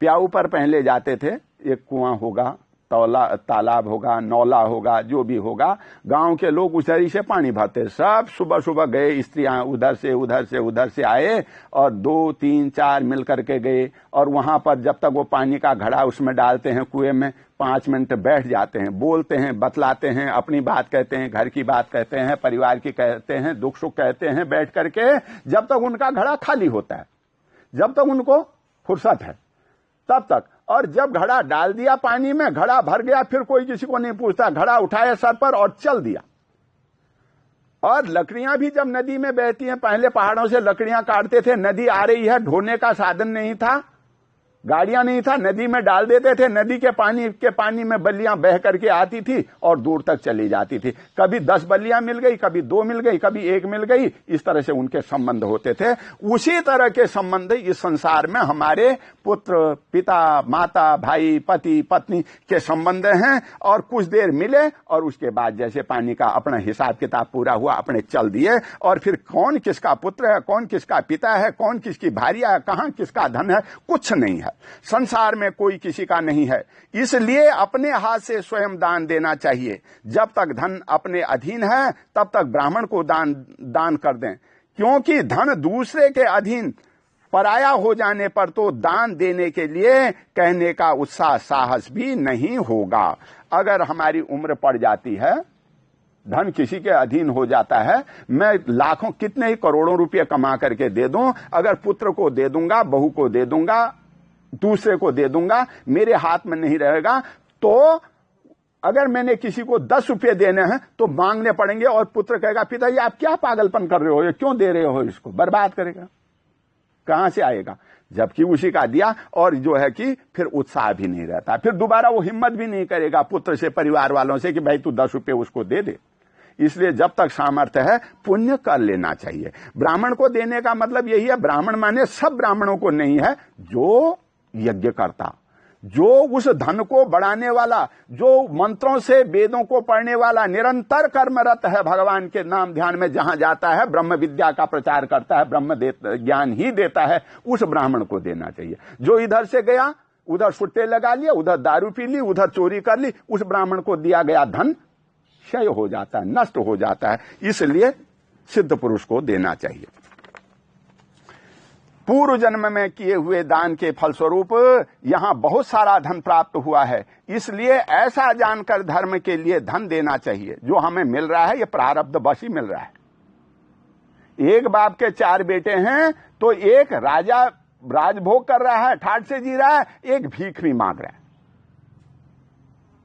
प्याऊ पर पहले जाते थे, एक कुआं होगा, तालाब होगा, नौला होगा, जो भी होगा, गांव के लोग उधरी से पानी भरते। सब सुबह सुबह गए, स्त्रियां उधर से आए और 2, 3, 4 मिल करके गए और वहां पर जब तक वो पानी का घड़ा उसमें डालते हैं कुएं में, 5 मिनट बैठ जाते हैं, बोलते हैं, बतलाते हैं, अपनी बात कहते हैं, घर की बात कहते हैं, परिवार की कहते हैं, दुख सुख कहते हैं, बैठ करके जब तक उनका घड़ा खाली होता है, जब तक उनको फुर्सत है तब तक। और जब घड़ा डाल दिया पानी में, घड़ा भर गया, फिर कोई किसी को नहीं पूछता, घड़ा उठाया सर पर और चल दिया। और लकड़ियां भी जब नदी में बहती हैं, पहले पहाड़ों से लकड़ियां काटते थे, नदी आ रही है, ढोने का साधन नहीं था, गाड़ियां नहीं था, नदी में डाल देते थे, नदी के पानी में बल्लियां बह करके आती थी और दूर तक चली जाती थी। कभी 10 बल्लियां मिल गई, कभी 2 मिल गई, कभी 1 मिल गई, इस तरह से उनके संबंध होते थे। उसी तरह के संबंध इस संसार में हमारे पुत्र, पिता, माता, भाई, पति, पत्नी के संबंध हैं। और कुछ देर मिले और उसके बाद जैसे पानी का अपना हिसाब किताब पूरा हुआ, अपने चल दिए। और फिर कौन किसका पुत्र है, कौन किसका पिता है, कौन किसकी भारिया है, कहां किसका धन है, कुछ नहीं है। संसार में कोई किसी का नहीं है। इसलिए अपने हाथ से स्वयं दान देना चाहिए। जब तक धन अपने अधीन है तब तक ब्राह्मण को दान कर दें, क्योंकि धन दूसरे के अधीन पराया हो जाने पर तो दान देने के लिए कहने का उत्साह, साहस भी नहीं होगा। अगर हमारी उम्र पड़ जाती है, धन किसी के अधीन हो जाता है, मैं लाखों कितने ही करोड़ों रुपए कमा करके दे दूं, अगर पुत्र को दे दूंगा, बहू को दे दूंगा, दूसरे को दे दूंगा, मेरे हाथ में नहीं रहेगा, तो अगर मैंने किसी को 10 रुपये देने हैं तो मांगने पड़ेंगे। और पुत्र कहेगा, पिताजी आप क्या पागलपन कर रहे हो, ये क्यों दे रहे हो, इसको बर्बाद करेगा, कहां से आएगा, जबकि उसी का दिया। और जो है कि फिर उत्साह भी नहीं रहता, फिर दोबारा वो हिम्मत भी नहीं करेगा पुत्र से, परिवार वालों से कि भाई तू 10 रुपये उसको दे दे। इसलिए जब तक सामर्थ्य है पुण्य कर लेना चाहिए। ब्राह्मण को देने का मतलब यही है, ब्राह्मण माने सब ब्राह्मणों को नहीं है, जो यज्ञ करता, जो उस धन को बढ़ाने वाला, जो मंत्रों से वेदों को पढ़ने वाला, निरंतर कर्मरत है, भगवान के नाम ध्यान में जहां जाता है, ब्रह्म विद्या का प्रचार करता है, ब्रह्म ज्ञान ही देता है, उस ब्राह्मण को देना चाहिए। जो इधर से गया, उधर सुट्टे लगा लिया, उधर दारू पी ली, उधर चोरी कर ली, उस ब्राह्मण को दिया गया धन क्षय हो जाता है, नष्ट हो जाता है। इसलिए सिद्ध पुरुष को देना चाहिए। पूर्व जन्म में किए हुए दान के फलस्वरूप यहां बहुत सारा धन प्राप्त हुआ है, इसलिए ऐसा जानकर धर्म के लिए धन देना चाहिए। जो हमें मिल रहा है ये प्रारब्ध वश ही मिल रहा है। एक बाप के 4 बेटे हैं तो एक राजा राजभोग कर रहा है, ठाठ से जी रहा है, एक भीख भी मांग रहा है,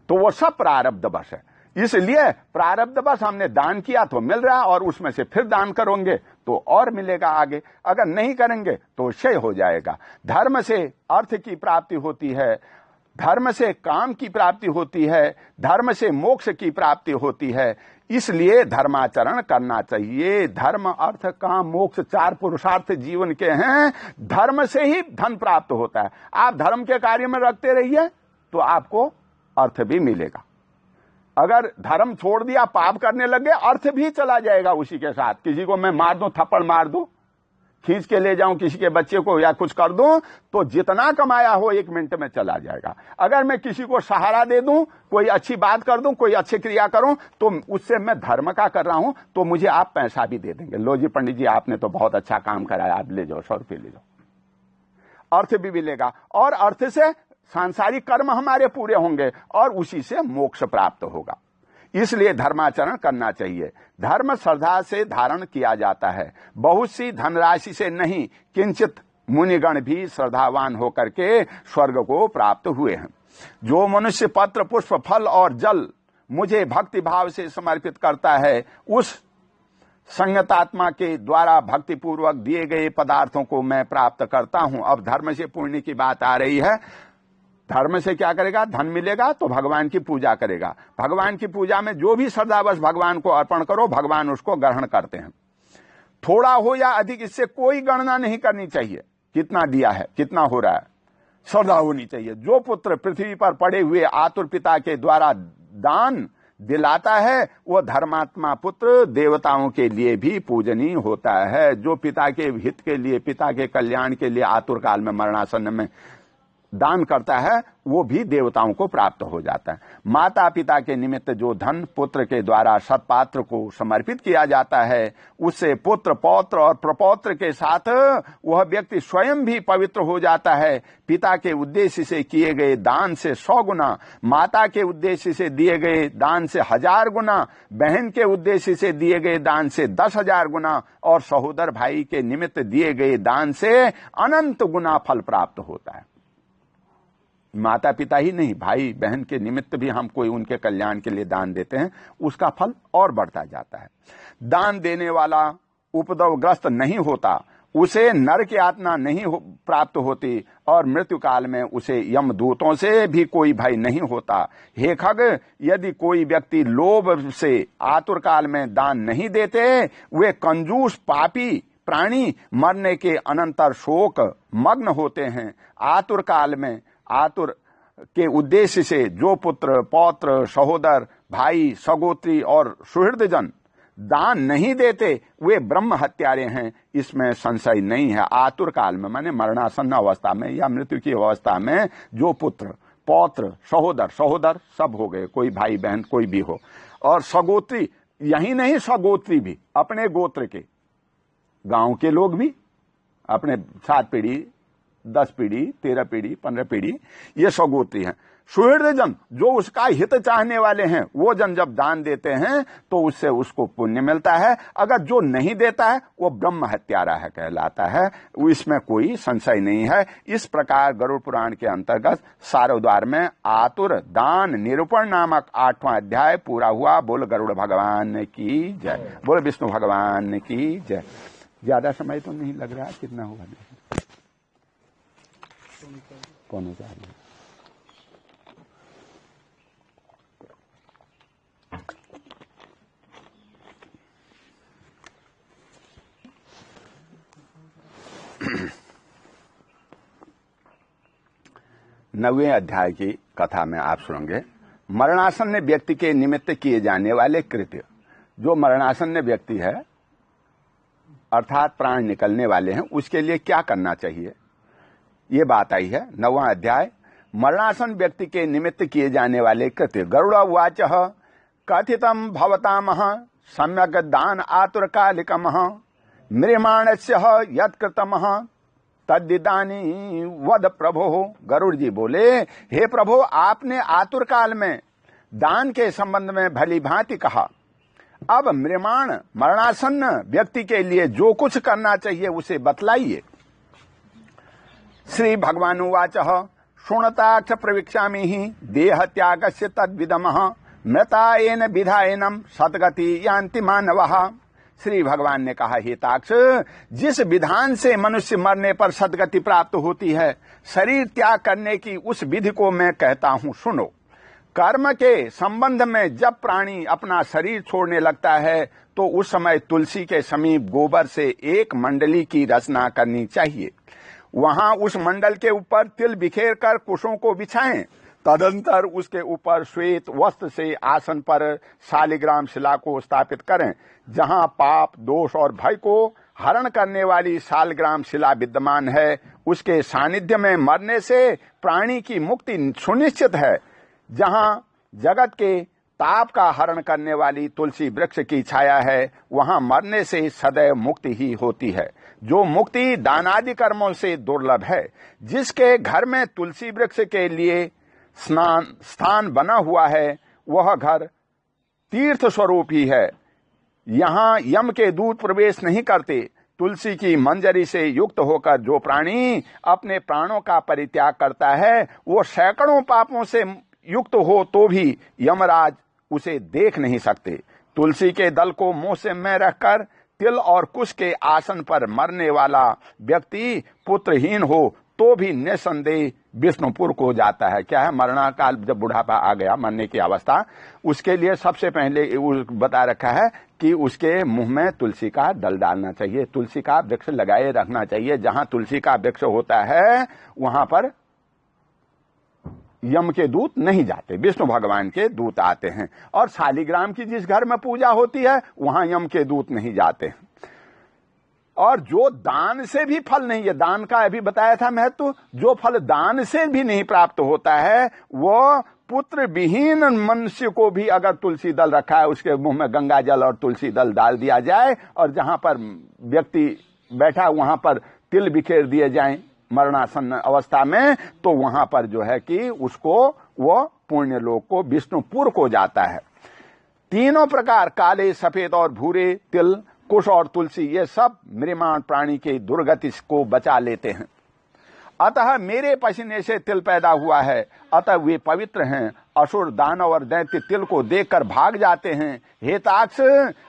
तो वो सब प्रारब्ध वश है। इसलिए प्रारब्ध बस हमने दान किया तो मिल रहा, और उसमें से फिर दान करोगे तो और मिलेगा आगे, अगर नहीं करेंगे तो क्षय हो जाएगा। धर्म से अर्थ की प्राप्ति होती है, धर्म से काम की प्राप्ति होती है, धर्म से मोक्ष की प्राप्ति होती है। इसलिए धर्माचरण करना चाहिए। धर्म, अर्थ, काम, मोक्ष 4 पुरुषार्थ जीवन के हैं। धर्म से ही धन प्राप्त होता है। आप धर्म के कार्य में रखते रहिए तो आपको अर्थ भी मिलेगा। अगर धर्म छोड़ दिया, पाप करने लगे, अर्थ भी चला जाएगा उसी के साथ। किसी को मैं मार दूं, थप्पड़ मार दूं, खींच के ले जाऊं किसी के बच्चे को या कुछ कर दूं, तो जितना कमाया हो 1 मिनट में चला जाएगा। अगर मैं किसी को सहारा दे दूं, कोई अच्छी बात कर दूं, कोई अच्छी क्रिया करूं, तो उससे मैं धर्म का कर रहा हूं, तो मुझे आप पैसा भी दे देंगे। लो जी पंडित जी, आपने तो बहुत अच्छा काम कराया, आप ले जाओ, 100 रुपये ले जाओ। अर्थ भी मिलेगा, और अर्थ से सांसारिक कर्म हमारे पूरे होंगे और उसी से मोक्ष प्राप्त होगा। इसलिए धर्माचरण करना चाहिए। धर्म श्रद्धा से धारण किया जाता है, बहुत सी धनराशि से नहीं। किंचित मुनिगण भी श्रद्धावान होकर के स्वर्ग को प्राप्त हुए हैं। जो मनुष्य पत्र, पुष्प, फल और जल मुझे भक्ति भाव से समर्पित करता है, उस संयतात्मा के द्वारा भक्ति पूर्वक दिए गए पदार्थों को मैं प्राप्त करता हूं। अब धर्म से पुण्य की बात आ रही है। धर्म से क्या करेगा? धन मिलेगा तो भगवान की पूजा करेगा। भगवान की पूजा में जो भी श्रद्धावश भगवान को अर्पण करो, भगवान उसको ग्रहण करते हैं। थोड़ा हो या अधिक, इससे कोई गणना नहीं करनी चाहिए। कितना दिया है, कितना हो रहा है, श्रद्धा होनी चाहिए। जो पुत्र पृथ्वी पर पड़े हुए आतुर पिता के द्वारा दान दिलाता है, वो धर्मात्मा पुत्र देवताओं के लिए भी पूजनीय होता है। जो पिता के हित के लिए, पिता के कल्याण के लिए आतुर काल में मरणासन में दान करता है, वो भी देवताओं को प्राप्त हो जाता है। माता पिता के निमित्त जो धन पुत्र के द्वारा सत्पात्र को समर्पित किया जाता है, उससे पुत्र पौत्र और प्रपौत्र के साथ वह व्यक्ति स्वयं भी पवित्र हो जाता है। पिता के उद्देश्य से किए गए दान से 100 गुना, माता के उद्देश्य से दिए गए दान से 1000 गुना, बहन के उद्देश्य से दिए गए दान से 10,000 गुना और सहोदर भाई के निमित्त दिए गए दान से अनंत गुना फल प्राप्त होता है। माता पिता ही नहीं, भाई बहन के निमित्त भी हम कोई उनके कल्याण के लिए दान देते हैं, उसका फल और बढ़ता जाता है। दान देने वाला उपद्रवग्रस्त नहीं होता, उसे नरक यातना नहीं प्राप्त होती और मृत्यु काल में उसे यमदूतों से भी कोई भय नहीं होता। हे खग, यदि कोई व्यक्ति लोभ से आतुर काल में दान नहीं देते, वे कंजूस पापी प्राणी मरने के अनंतर शोक मग्न होते हैं। आतुर काल में आतुर के उद्देश्य से जो पुत्र पौत्र सहोदर भाई सगोत्री और सुहृदजन दान नहीं देते, वे ब्रह्म हत्यारे हैं, इसमें संशय नहीं है। आतुर काल में माने मरणासन्न अवस्था में या मृत्यु की अवस्था में जो पुत्र पौत्र सहोदर सब हो गए, कोई भाई बहन कोई भी हो, और सगोत्री, यही नहीं सगोत्री भी, अपने गोत्र के गांव के लोग भी, अपने 7 पीढ़ी 10 पीढ़ी 13 पीढ़ी 15 पीढ़ी, ये सगोत्री हैं। सुहृदजन जो उसका हित चाहने वाले हैं, वो जन जब दान देते हैं तो उससे उसको पुण्य मिलता है। अगर जो नहीं देता है वो ब्रह्म हत्यारा है कहलाता है, इसमें कोई संशय नहीं है। इस प्रकार गरुड़ पुराण के अंतर्गत सारोद्वार में आतुर दान निरूपण नामक 8वां अध्याय पूरा हुआ। बोल गरुड़ भगवान की जय, बोल विष्णु भगवान की जय। ज्यादा समय तो नहीं लग रहा, कितना हुआ? कौन हो जाएगा? नौवें अध्याय की कथा में आप सुनेंगे मरणासन्न व्यक्ति के निमित्त किए जाने वाले कृत्य। जो मरणासन्न व्यक्ति है अर्थात प्राण निकलने वाले हैं, उसके लिए क्या करना चाहिए, ये बात आई है। 9वां अध्याय मरणासन व्यक्ति के निमित्त किए जाने वाले कृत्य। गरुड़ उवाच कथितम भवतामह सम्यक दान आतुर कालिकमः म्रियमाणस्य यत्कृतमः तद्दिदानी वद प्रभो। गरुड़ जी बोले, हे प्रभु, आपने आतुर काल में दान के संबंध में भली भांति कहा, अब म्रियमाण मरणासन्न व्यक्ति के लिए जो कुछ करना चाहिए उसे बतलाइए। श्री भगवान उवाच शृणुताक्ष प्रवीक्षामि हि देह त्यागस्य तद्विदमः मृतायेन विधायनम सद्गति यान्ति मानवः। श्री भगवान ने कहा, हे ताक्ष, जिस विधान से मनुष्य मरने पर सद्गति प्राप्त होती है, शरीर त्याग करने की उस विधि को मैं कहता हूं, सुनो। कर्म के संबंध में जब प्राणी अपना शरीर छोड़ने लगता है तो उस समय तुलसी के समीप गोबर से एक मंडली की रचना करनी चाहिए। वहां उस मंडल के ऊपर तिल बिखेर कर कुशों को बिछाएं। तदंतर उसके ऊपर श्वेत वस्त्र से आसन पर शालिग्राम शिला को स्थापित करें। जहां पाप दोष और भय को हरण करने वाली शालिग्राम शिला विद्यमान है, उसके सानिध्य में मरने से प्राणी की मुक्ति सुनिश्चित है। जहां जगत के ताप का हरण करने वाली तुलसी वृक्ष की छाया है, वहां मरने से सदैव मुक्ति ही होती है। जो मुक्ति दानादि कर्मों से दुर्लभ है, जिसके घर में तुलसी वृक्ष के लिए स्थान बना हुआ है, वह घर तीर्थ स्वरूप ही है। यहाँ यम के दूत प्रवेश नहीं करते। तुलसी की मंजरी से युक्त होकर जो प्राणी अपने प्राणों का परित्याग करता है, वो सैकड़ों पापों से युक्त हो तो भी यमराज उसे देख नहीं सकते। तुलसी के दल को मुंह में रखकर तिल और कुश के आसन पर मरने वाला व्यक्ति पुत्रहीन हो तो भी निसंदेह विष्णुपुर को जाता है। क्या है, मरना काल, जब बुढ़ापा आ गया, मरने की अवस्था, उसके लिए सबसे पहले बता रखा है कि उसके मुंह में तुलसी का दल डालना चाहिए, तुलसी का वृक्ष लगाए रखना चाहिए। जहां तुलसी का वृक्ष होता है वहां पर यम के दूत नहीं जाते, विष्णु भगवान के दूत आते हैं। और शालिग्राम की जिस घर में पूजा होती है वहां यम के दूत नहीं जाते हैं। और जो दान से भी फल नहीं है, दान का अभी बताया था महत्व, जो फल दान से भी नहीं प्राप्त होता है वो पुत्र विहीन मनुष्य को भी अगर तुलसी दल रखा है उसके मुंह में गंगा जल और तुलसी दल डाल दिया जाए और जहां पर व्यक्ति बैठा वहां पर तिल बिखेर दिए जाएं मरणासन्न अवस्था में, तो वहां पर जो है कि उसको वो पुण्य लोक को विष्णुपुर को जाता है। तीनों प्रकार काले, सफेद और भूरे तिल, कुश और तुलसी ये सब म्रियमाण प्राणी के दुर्गति को बचा लेते हैं। अतः मेरे पसीने से तिल पैदा हुआ है, अतः वे पवित्र हैं। असुर, दानव और दैत्य तिल को देखकर भाग जाते हैं। हेताक्ष,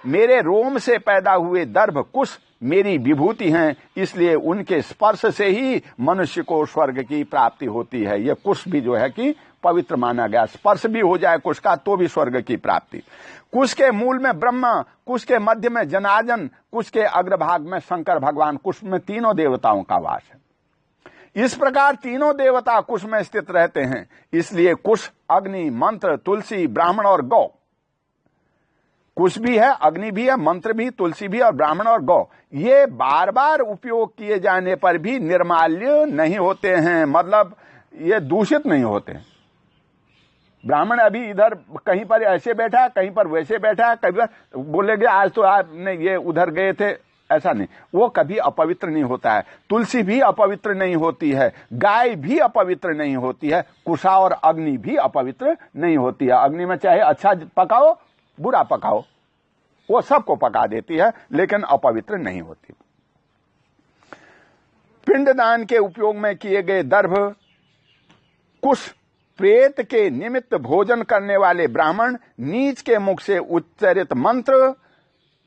मेरे रोम से पैदा हुए दर्भ, कुश मेरी विभूति हैं, इसलिए उनके स्पर्श से ही मनुष्य को स्वर्ग की प्राप्ति होती है। ये कुश भी जो है कि पवित्र माना गया, स्पर्श भी हो जाए कुश का तो भी स्वर्ग की प्राप्ति। कुश के मूल में ब्रह्मा, कुश के मध्य में जनार्दन, कुश के अग्रभाग में शंकर भगवान, कुश में तीनों देवताओं का वास है। इस प्रकार तीनों देवता कुश में स्थित रहते हैं, इसलिए कुश, अग्नि, मंत्र, तुलसी, ब्राह्मण और गौ, कुश भी है, अग्नि भी है, मंत्र भी, तुलसी भी और ब्राह्मण और गौ, ये बार बार उपयोग किए जाने पर भी निर्माल्य नहीं होते हैं, मतलब ये दूषित नहीं होते हैं। ब्राह्मण अभी इधर कहीं पर ऐसे बैठा है, कहीं पर वैसे बैठा है, कहीं पर बोलेंगे आज तो आपने ये उधर गए थे, ऐसा नहीं, वो कभी अपवित्र नहीं होता है। तुलसी भी अपवित्र नहीं होती है, गाय भी अपवित्र नहीं होती है, कुशा और अग्नि भी अपवित्र नहीं होती है। अग्नि में चाहे अच्छा पकाओ बुरा पकाओ वो सबको पका देती है, लेकिन अपवित्र नहीं होती। पिंडदान के उपयोग में किए गए दर्भ, कुश, प्रेत के निमित्त भोजन करने वाले ब्राह्मण, नीच के मुख से उच्चारित मंत्र,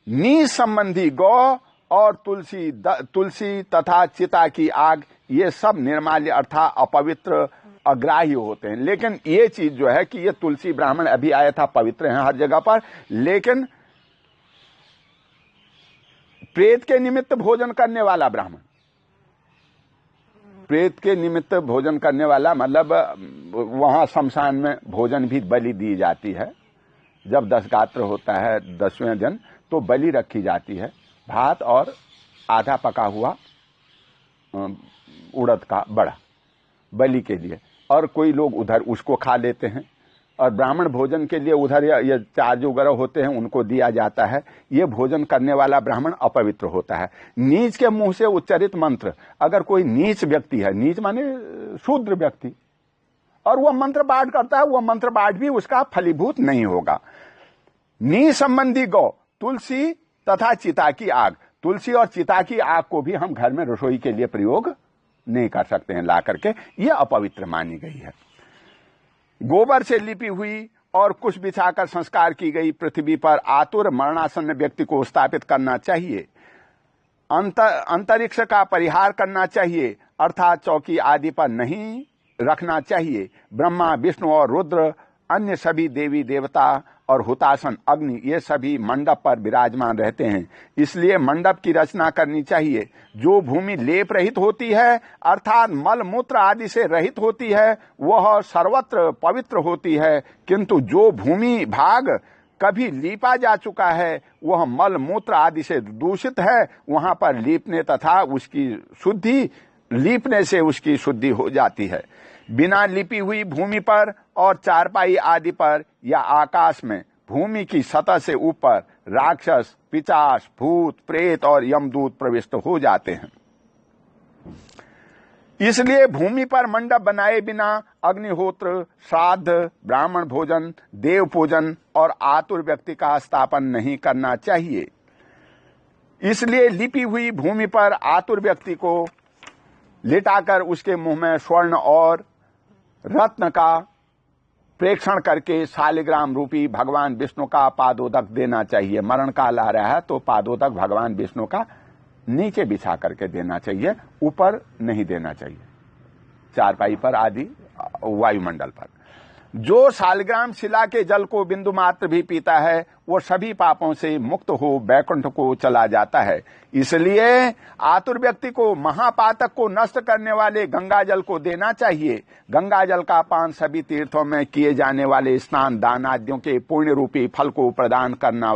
नीच संबंधी गौ और तुलसी तथा चिता की आग, ये सब निर्माल्य अर्थात अपवित्र अग्राह्य होते हैं। लेकिन ये चीज जो है कि ये तुलसी ब्राह्मण अभी आया था, पवित्र है हर जगह पर, लेकिन प्रेत के निमित्त भोजन करने वाला ब्राह्मण, प्रेत के निमित्त भोजन करने वाला मतलब वहां शमशान में भोजन भी बलि दी जाती है। जब 10 गात्र होता है 10वें दिन तो बलि रखी जाती है, भात और आधा पका हुआ उड़द का बड़ा बलि के लिए, और कोई लोग उधर उसको खा लेते हैं। और ब्राह्मण भोजन के लिए उधर ये चार्ज वगैरह होते हैं उनको दिया जाता है। ये भोजन करने वाला ब्राह्मण अपवित्र होता है। नीच के मुंह से उच्चारित मंत्र, अगर कोई नीच व्यक्ति है, नीच माने शूद्र व्यक्ति, और वह मंत्र पाठ करता है, वह मंत्र पाठ भी उसका फलीभूत नहीं होगा। नी संबंधी गौ, तुलसी तथा चिता की आग, तुलसी और चिता की आग को भी हम घर में रसोई के लिए प्रयोग नहीं कर सकते हैं ला करके, यह अपवित्र मानी गई है। गोबर से लिपी हुई और कुश बिछाकर संस्कार की गई पृथ्वी पर आतुर मरणासन्न व्यक्ति को स्थापित करना चाहिए। अंतरिक्ष का परिहार करना चाहिए, अर्थात चौकी आदि पर नहीं रखना चाहिए। ब्रह्मा, विष्णु और रुद्र, अन्य सभी देवी देवता और हुतासन अग्नि, ये सभी मंडप पर विराजमान रहते हैं, इसलिए मंडप की रचना करनी चाहिए। जो भूमि लेप रहित होती है अर्थात मल मूत्र आदि से रहित होती है वह सर्वत्र पवित्र होती है, किंतु जो भूमि भाग कभी लीपा जा चुका है वह मल मूत्र आदि से दूषित है, वहां पर लीपने तथा उसकी शुद्धि लीपने से उसकी शुद्धि हो जाती है। बिना लिपी हुई भूमि पर और चारपाई आदि पर या आकाश में भूमि की सतह से ऊपर राक्षस, पिशाच, भूत, प्रेत और यमदूत प्रविष्ट हो जाते हैं। इसलिए भूमि पर मंडप बनाए बिना अग्निहोत्र, श्राद्ध, ब्राह्मण भोजन, देव पूजन और आतुर व्यक्ति का स्थापन नहीं करना चाहिए। इसलिए लिपी हुई भूमि पर आतुर व्यक्ति को लिटाकर उसके मुंह में स्वर्ण और रत्न का प्रेक्षण करके शालिग्राम रूपी भगवान विष्णु का पादोदक देना चाहिए। मरण काल आ रहा है तो पादोदक भगवान विष्णु का नीचे बिछा करके देना चाहिए, ऊपर नहीं देना चाहिए, चारपाई पर आदि वायुमंडल पर। जो शालिग्राम शिला के जल को बिंदु मात्र भी पीता है वो सभी पापों से मुक्त हो बैकुंठ को चला जाता है। इसलिए आतुर व्यक्ति को महापातक को नष्ट करने वाले गंगा जल को देना चाहिए। गंगा जल का पान सभी तीर्थों में किए जाने वाले स्नान दान आदियों के पुण्य रूपी फल को प्रदान करने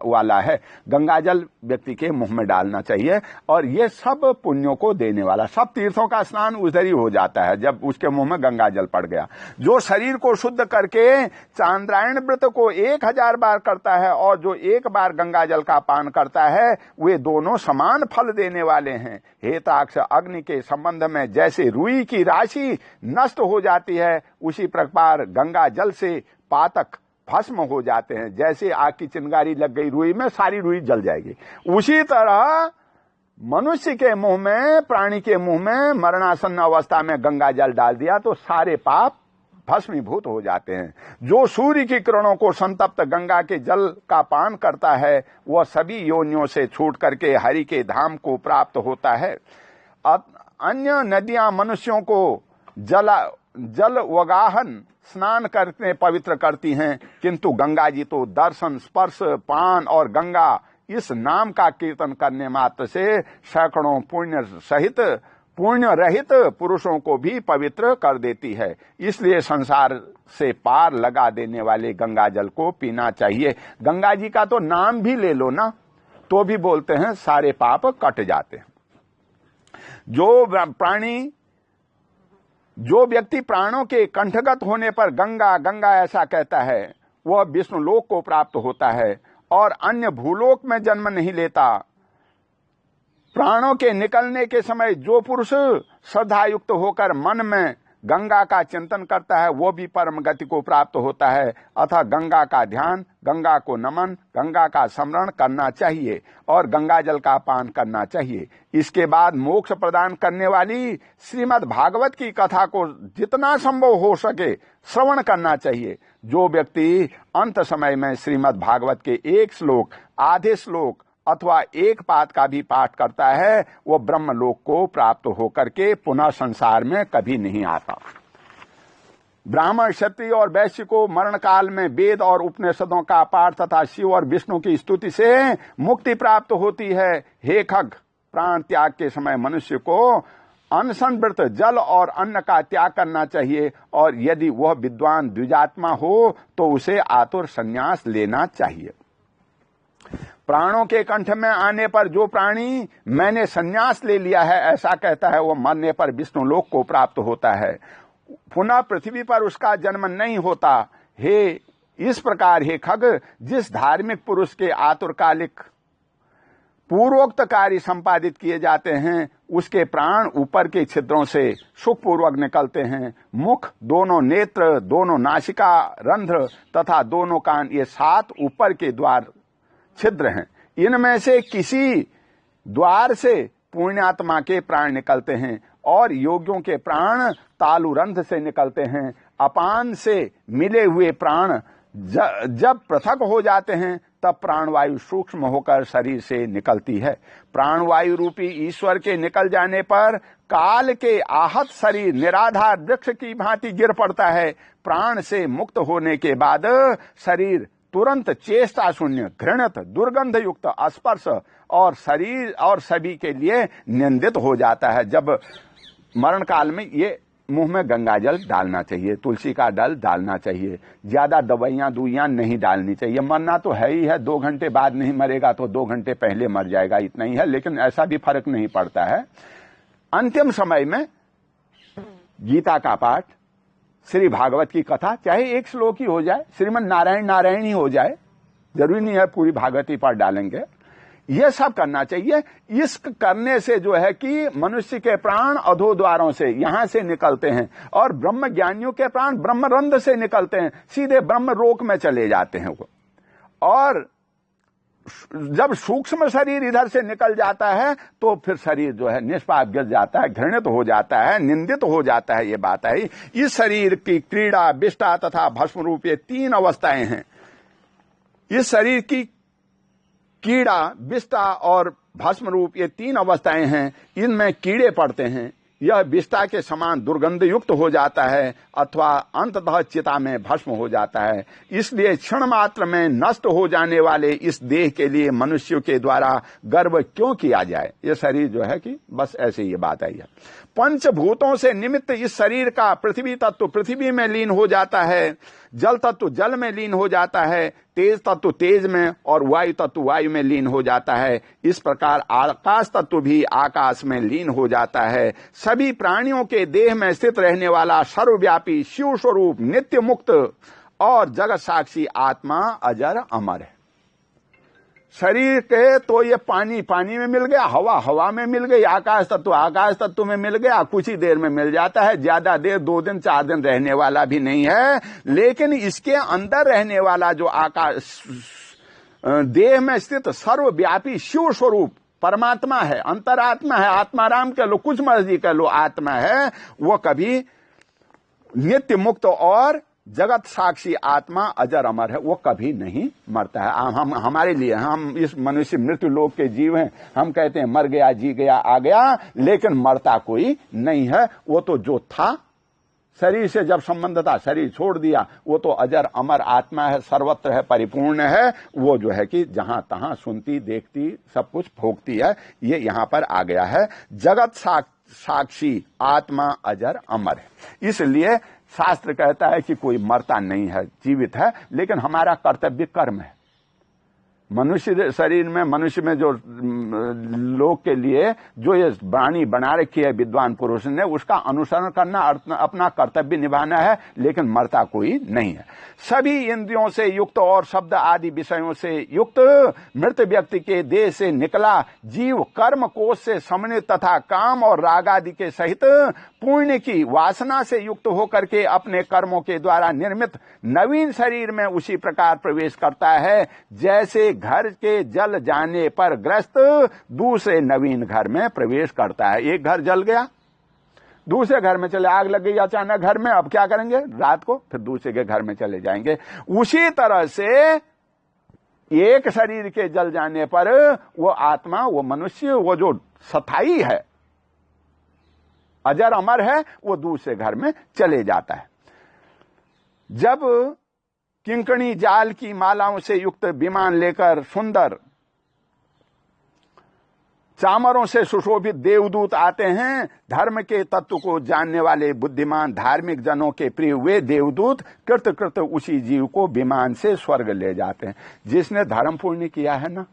वाला है। गंगा जल व्यक्ति के मुंह में डालना चाहिए और ये सब पुण्यों को देने वाला। सब तीर्थों का स्नान उधर ही हो जाता है जब उसके मुंह में गंगा जल पड़ गया। जो शरीर को शुद्ध करके चांद्रायण व्रत को 1000 बार करता है और जो एक बार गंगा जल का पान करता है, वे दोनों समान फल देने वाले हैं। हेताक्ष, अग्नि के संबंध में जैसे रुई की राशि नष्ट हो जाती है, उसी प्रकार गंगा जल से पातक भस्म हो जाते हैं। जैसे आग की चिंगारी लग गई रुई में, सारी रुई जल जाएगी। उसी तरह मनुष्य के मुंह में, प्राणी के मुंह में मरणासन्न अवस्था में गंगा जल डाल दिया तो सारे पाप भस्मीभूत हो जाते हैं। जो सूर्य की किरणों को संतप्त गंगा के जल का पान करता है, वह सभी योनियों से छूट करके हरि के धाम को प्राप्त होता है। अन्य नदियां मनुष्यों को जल वगाहन स्नान करके पवित्र करती हैं, किंतु गंगा जी तो दर्शन, स्पर्श, पान और गंगा इस नाम का कीर्तन करने मात्र से सैकड़ों पुण्य रहित पुरुषों को भी पवित्र कर देती है। इसलिए संसार से पार लगा देने वाले गंगा जल को पीना चाहिए। गंगा जी का तो नाम भी ले लो ना, तो भी बोलते हैं सारे पाप कट जाते हैं। जो व्यक्ति प्राणों के कंठगत होने पर गंगा गंगा ऐसा कहता है, वह विष्णु लोक को प्राप्त होता है और अन्य भूलोक में जन्म नहीं लेता। प्राणों के निकलने के समय जो पुरुष श्रद्धायुक्त होकर मन में गंगा का चिंतन करता है, वो भी परम गति को प्राप्त होता है। अतः गंगा का ध्यान, गंगा को नमन, गंगा का स्मरण करना चाहिए और गंगा जल का पान करना चाहिए। इसके बाद मोक्ष प्रदान करने वाली श्रीमद् भागवत की कथा को जितना संभव हो सके श्रवण करना चाहिए। जो व्यक्ति अंत समय में श्रीमद् भागवत के एक श्लोक, आधे श्लोक अथवा एक पाद का भी पाठ करता है, वो ब्रह्मलोक को प्राप्त होकर के पुनः संसार में कभी नहीं आता। ब्राह्मण, क्षत्रिय और वैश्य को मरण काल में वेद और उपनिषदों का पाठ तथा शिव और विष्णु की स्तुति से मुक्ति प्राप्त होती है। हे खग, प्राण त्याग के समय मनुष्य को अनशन व्रत, जल और अन्न का त्याग करना चाहिए और यदि वह विद्वान द्विजात्मा हो तो उसे आतुर संन्यास लेना चाहिए। प्राणों के कंठ में आने पर जो प्राणी मैंने संन्यास ले लिया है ऐसा कहता है, वो मरने पर विष्णु लोक को प्राप्त होता है, पुनः पृथ्वी पर उसका जन्म नहीं होता। इस प्रकार हे खग, जिस धार्मिक पुरुष के आतुरकालिक पूर्वोक्त कार्य संपादित किए जाते हैं, उसके प्राण ऊपर के छिद्रों से सुखपूर्वक निकलते हैं। मुख, दोनों नेत्र, दोनों नासिका रंध्र तथा दोनों कान, ये 7 ऊपर के द्वार छिद्र हैं। इनमें से किसी द्वार से पुण्यात्मा के प्राण निकलते हैं और योगियों के प्राण तालुरंध्र से निकलते हैं। अपान से मिले हुए प्राण जब पृथक हो जाते हैं तब प्राणवायु सूक्ष्म होकर शरीर से निकलती है। प्राणवायु रूपी ईश्वर के निकल जाने पर काल के आहत शरीर निराधार वृक्ष की भांति गिर पड़ता है। प्राण से मुक्त होने के बाद शरीर तुरंत चेष्टा शून्य, घृणित, दुर्गंध युक्त, अस्पर्श और शरीर और सभी के लिए निंदित हो जाता है। जब मरण काल में ये मुंह में गंगा जल डालना चाहिए, तुलसी का डल डालना चाहिए, ज्यादा दवाइयां नहीं डालनी चाहिए। मरना तो है ही है, 2 घंटे बाद नहीं मरेगा तो 2 घंटे पहले मर जाएगा, इतना ही है, लेकिन ऐसा भी फर्क नहीं पड़ता है। अंतिम समय में गीता का पाठ, श्री भागवत की कथा, चाहे एक श्लोक ही हो जाए, श्रीमन नारायण ही हो जाए, जरूरी नहीं है पूरी भागवती पाठ डालेंगे, यह सब करना चाहिए। इस करने से जो है कि मनुष्य के प्राण अधो द्वारों से यहां से निकलते हैं और ब्रह्म ज्ञानियों के प्राण ब्रह्मरंध्र से निकलते हैं, सीधे ब्रह्म लोक में चले जाते हैं वो। और जब सूक्ष्म शरीर इधर से निकल जाता है तो फिर शरीर जो है निष्पाप गिर जाता है, घृणित हो जाता है, निंदित हो जाता है। ये बात है। इस शरीर की क्रीड़ा, विष्टा तथा भस्म रूप, ये 3 अवस्थाएं हैं। इस शरीर की कीड़ा, विष्टा और भस्म रूप, ये 3 अवस्थाएं हैं। इनमें कीड़े पड़ते हैं, यह विष्ठा के समान दुर्गंध युक्त हो जाता है अथवा अंततः चिता में भस्म हो जाता है। इसलिए क्षण मात्र में नष्ट हो जाने वाले इस देह के लिए मनुष्य के द्वारा गर्व क्यों किया जाए। ये शरीर जो है कि बस ऐसे ही बात आई है। पंचभूतों से निमित्त इस शरीर का पृथ्वी तत्व पृथ्वी में लीन हो जाता है, जल तत्व जल में लीन हो जाता है, तेज तत्व तेज में और वायु तत्व वायु में लीन हो जाता है। इस प्रकार आकाश तत्व भी आकाश में लीन हो जाता है। सभी प्राणियों के देह में स्थित रहने वाला सर्वव्यापी शिव स्वरूप नित्य मुक्त और जगत साक्षी आत्मा अजर अमर है। शरीर के तो ये पानी पानी में मिल गया, हवा हवा में मिल गई, आकाश तत्व में मिल गया, कुछ ही देर में मिल जाता है। ज्यादा देर 2 दिन 4 दिन रहने वाला भी नहीं है। लेकिन इसके अंदर रहने वाला जो आकाश देह में स्थित सर्वव्यापी शिव स्वरूप परमात्मा है, अंतरात्मा है, आत्माराम कह लो, कुछ मर्जी कह लो, आत्मा है, वो कभी नित्य मुक्त और जगत साक्षी आत्मा अजर अमर है। वो कभी नहीं मरता है। हम हमारे लिए, हम इस मनुष्य मृत्यु लोक के जीव हैं, हम कहते हैं मर गया, जी गया, आ गया, लेकिन मरता कोई नहीं है। वो तो जो था, शरीर से जब संबंध था, शरीर छोड़ दिया, वो तो अजर अमर आत्मा है, सर्वत्र है, परिपूर्ण है। वो जो है कि जहां तहां सुनती, देखती, सब कुछ भोगती है। ये यहां पर आ गया है। जगत साक्षी आत्मा अजर अमर है। इसलिए शास्त्र कहता है कि कोई मरता नहीं है, जीवित है, लेकिन हमारा कर्तव्य कर्म है। मनुष्य शरीर में, मनुष्य में जो लोक के लिए जो ये वाणी बना रखी है विद्वान पुरुष ने, उसका अनुसरण करना, अपना कर्तव्य निभाना है, लेकिन मरता कोई नहीं है। सभी इंद्रियों से युक्त और शब्द आदि विषयों से युक्त मृत व्यक्ति के देह से निकला जीव कर्म कोश से समन्वित तथा काम और राग आदि के सहित पुण्य की वासना से युक्त होकर के अपने कर्मों के द्वारा निर्मित नवीन शरीर में उसी प्रकार प्रवेश करता है जैसे घर के जल जाने पर ग्रस्त दूसरे नवीन घर में प्रवेश करता है। एक घर जल गया, दूसरे घर में चले, आग लग गई अचानक घर में, अब क्या करेंगे, रात को फिर दूसरे के घर में चले जाएंगे। उसी तरह से एक शरीर के जल जाने पर वो आत्मा, वो मनुष्य, वो जो स्थायी है, अजर अमर है, वो दूसरे घर में चले जाता है। जब किंकणी जाल की मालाओं से युक्त विमान लेकर सुंदर चामरों से सुशोभित देवदूत आते हैं, धर्म के तत्व को जानने वाले बुद्धिमान धार्मिक जनों के प्रिय वे देवदूत कृत उसी जीव को विमान से स्वर्ग ले जाते हैं। जिसने धर्म पुण्य किया है ना,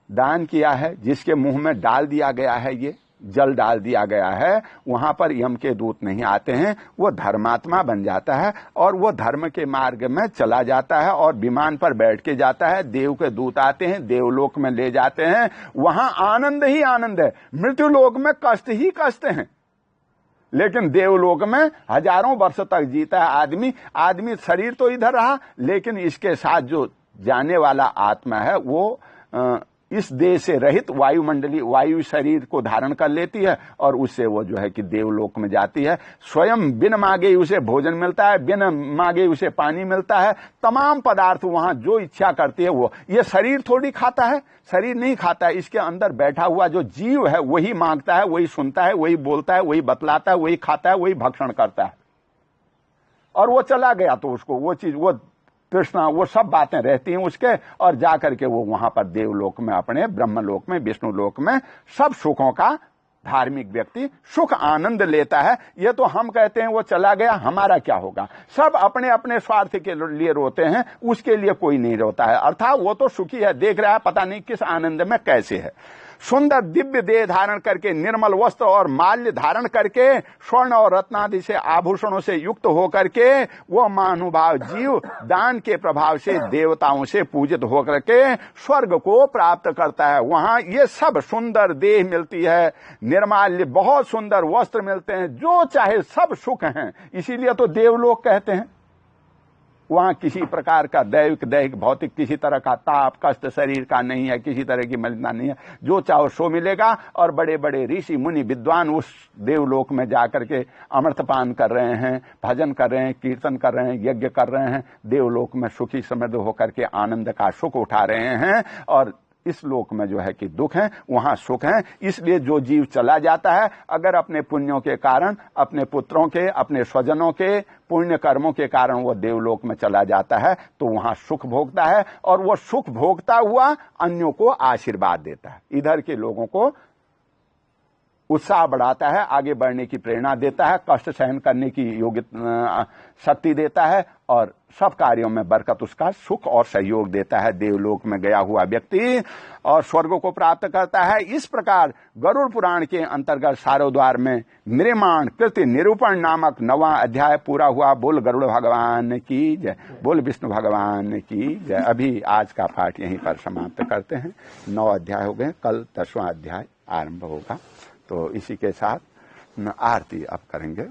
दान किया है, जिसके मुंह में डाल दिया गया है, ये जल डाल दिया गया है, वहां पर यम के दूत नहीं आते हैं। वो धर्मात्मा बन जाता है और वो धर्म के मार्ग में चला जाता है और विमान पर बैठ के जाता है। देव के दूत आते हैं, देवलोक में ले जाते हैं, वहां आनंद ही आनंद है। मृत्यु लोक में कष्ट ही कष्ट हैं, लेकिन देवलोक में हजारों वर्ष तक जीता है आदमी। शरीर तो इधर रहा, लेकिन इसके साथ जो जाने वाला आत्मा है वो इस देह से रहित वायुमंडली वायु शरीर को धारण कर लेती है और उससे वो जो है कि देवलोक में जाती है। स्वयं बिन मांगे उसे भोजन मिलता है, बिन मांगे उसे पानी मिलता है, तमाम पदार्थ वहां जो इच्छा करती है वो। ये शरीर थोड़ी खाता है, शरीर नहीं खाता है। इसके अंदर बैठा हुआ जो जीव है वही मांगता है, वही सुनता है, वही बोलता है, वही बतलाता है, वही खाता है, वही भक्षण करता है। और वो चला गया तो उसको वो चीज, वो तृष्णा, वो सब बातें रहती हैं उसके, और जाकर के वो वहां पर देवलोक में, अपने ब्रह्मलोक में, विष्णु लोक में सब सुखों का धार्मिक व्यक्ति सुख आनंद लेता है। ये तो हम कहते हैं वो चला गया, हमारा क्या होगा। सब अपने अपने स्वार्थ के लिए रोते हैं, उसके लिए कोई नहीं रोता है। अर्थात वो तो सुखी है, देख रहा है पता नहीं किस आनंद में कैसे है। सुंदर दिव्य देह धारण करके, निर्मल वस्त्र और माल्य धारण करके, स्वर्ण और रत्नादि से आभूषणों से युक्त होकर के वो महानुभाव जीव दान के प्रभाव से देवताओं से पूजित होकर के स्वर्ग को प्राप्त करता है। वहां ये सब सुंदर देह मिलती है, निर्माल्य बहुत सुंदर वस्त्र मिलते हैं, जो चाहे सब सुख हैं। इसीलिए तो देवलोक कहते हैं। वहां किसी प्रकार का दैहिक भौतिक किसी तरह का ताप कष्ट शरीर का नहीं है, किसी तरह की मलिनता नहीं है, जो चाहो सो मिलेगा। और बड़े बड़े ऋषि मुनि विद्वान उस देवलोक में जाकर के अमृतपान कर रहे हैं, भजन कर रहे हैं, कीर्तन कर रहे हैं, यज्ञ कर रहे हैं, देवलोक में सुखी समृद्ध होकर के आनंद का सुख उठा रहे हैं। और इस लोक में जो है कि दुख है, वहां सुख है। इसलिए जो जीव चला जाता है, अगर अपने पुण्यों के कारण, अपने पुत्रों के, अपने स्वजनों के पुण्य कर्मों के कारण वो देवलोक में चला जाता है, तो वहां सुख भोगता है, और वो सुख भोगता हुआ अन्यों को आशीर्वाद देता है, इधर के लोगों को उत्साह बढ़ाता है, आगे बढ़ने की प्रेरणा देता है, कष्ट सहन करने की योग्य शक्ति देता है, और सब कार्यों में बरकत उसका सुख और सहयोग देता है। देवलोक में गया हुआ व्यक्ति और स्वर्ग को प्राप्त करता है। इस प्रकार गरुड़ पुराण के अंतर्गत सारोद्वार में निर्माण कृति निरूपण नामक 9वां अध्याय पूरा हुआ। बोल गरुड़ भगवान की जय, बोल विष्णु भगवान की जय। अभी आज का पाठ यहीं पर समाप्त करते हैं। 9 अध्याय हो गए, कल 10वां अध्याय आरंभ होगा। तो इसी के साथ आरती अब करेंगे।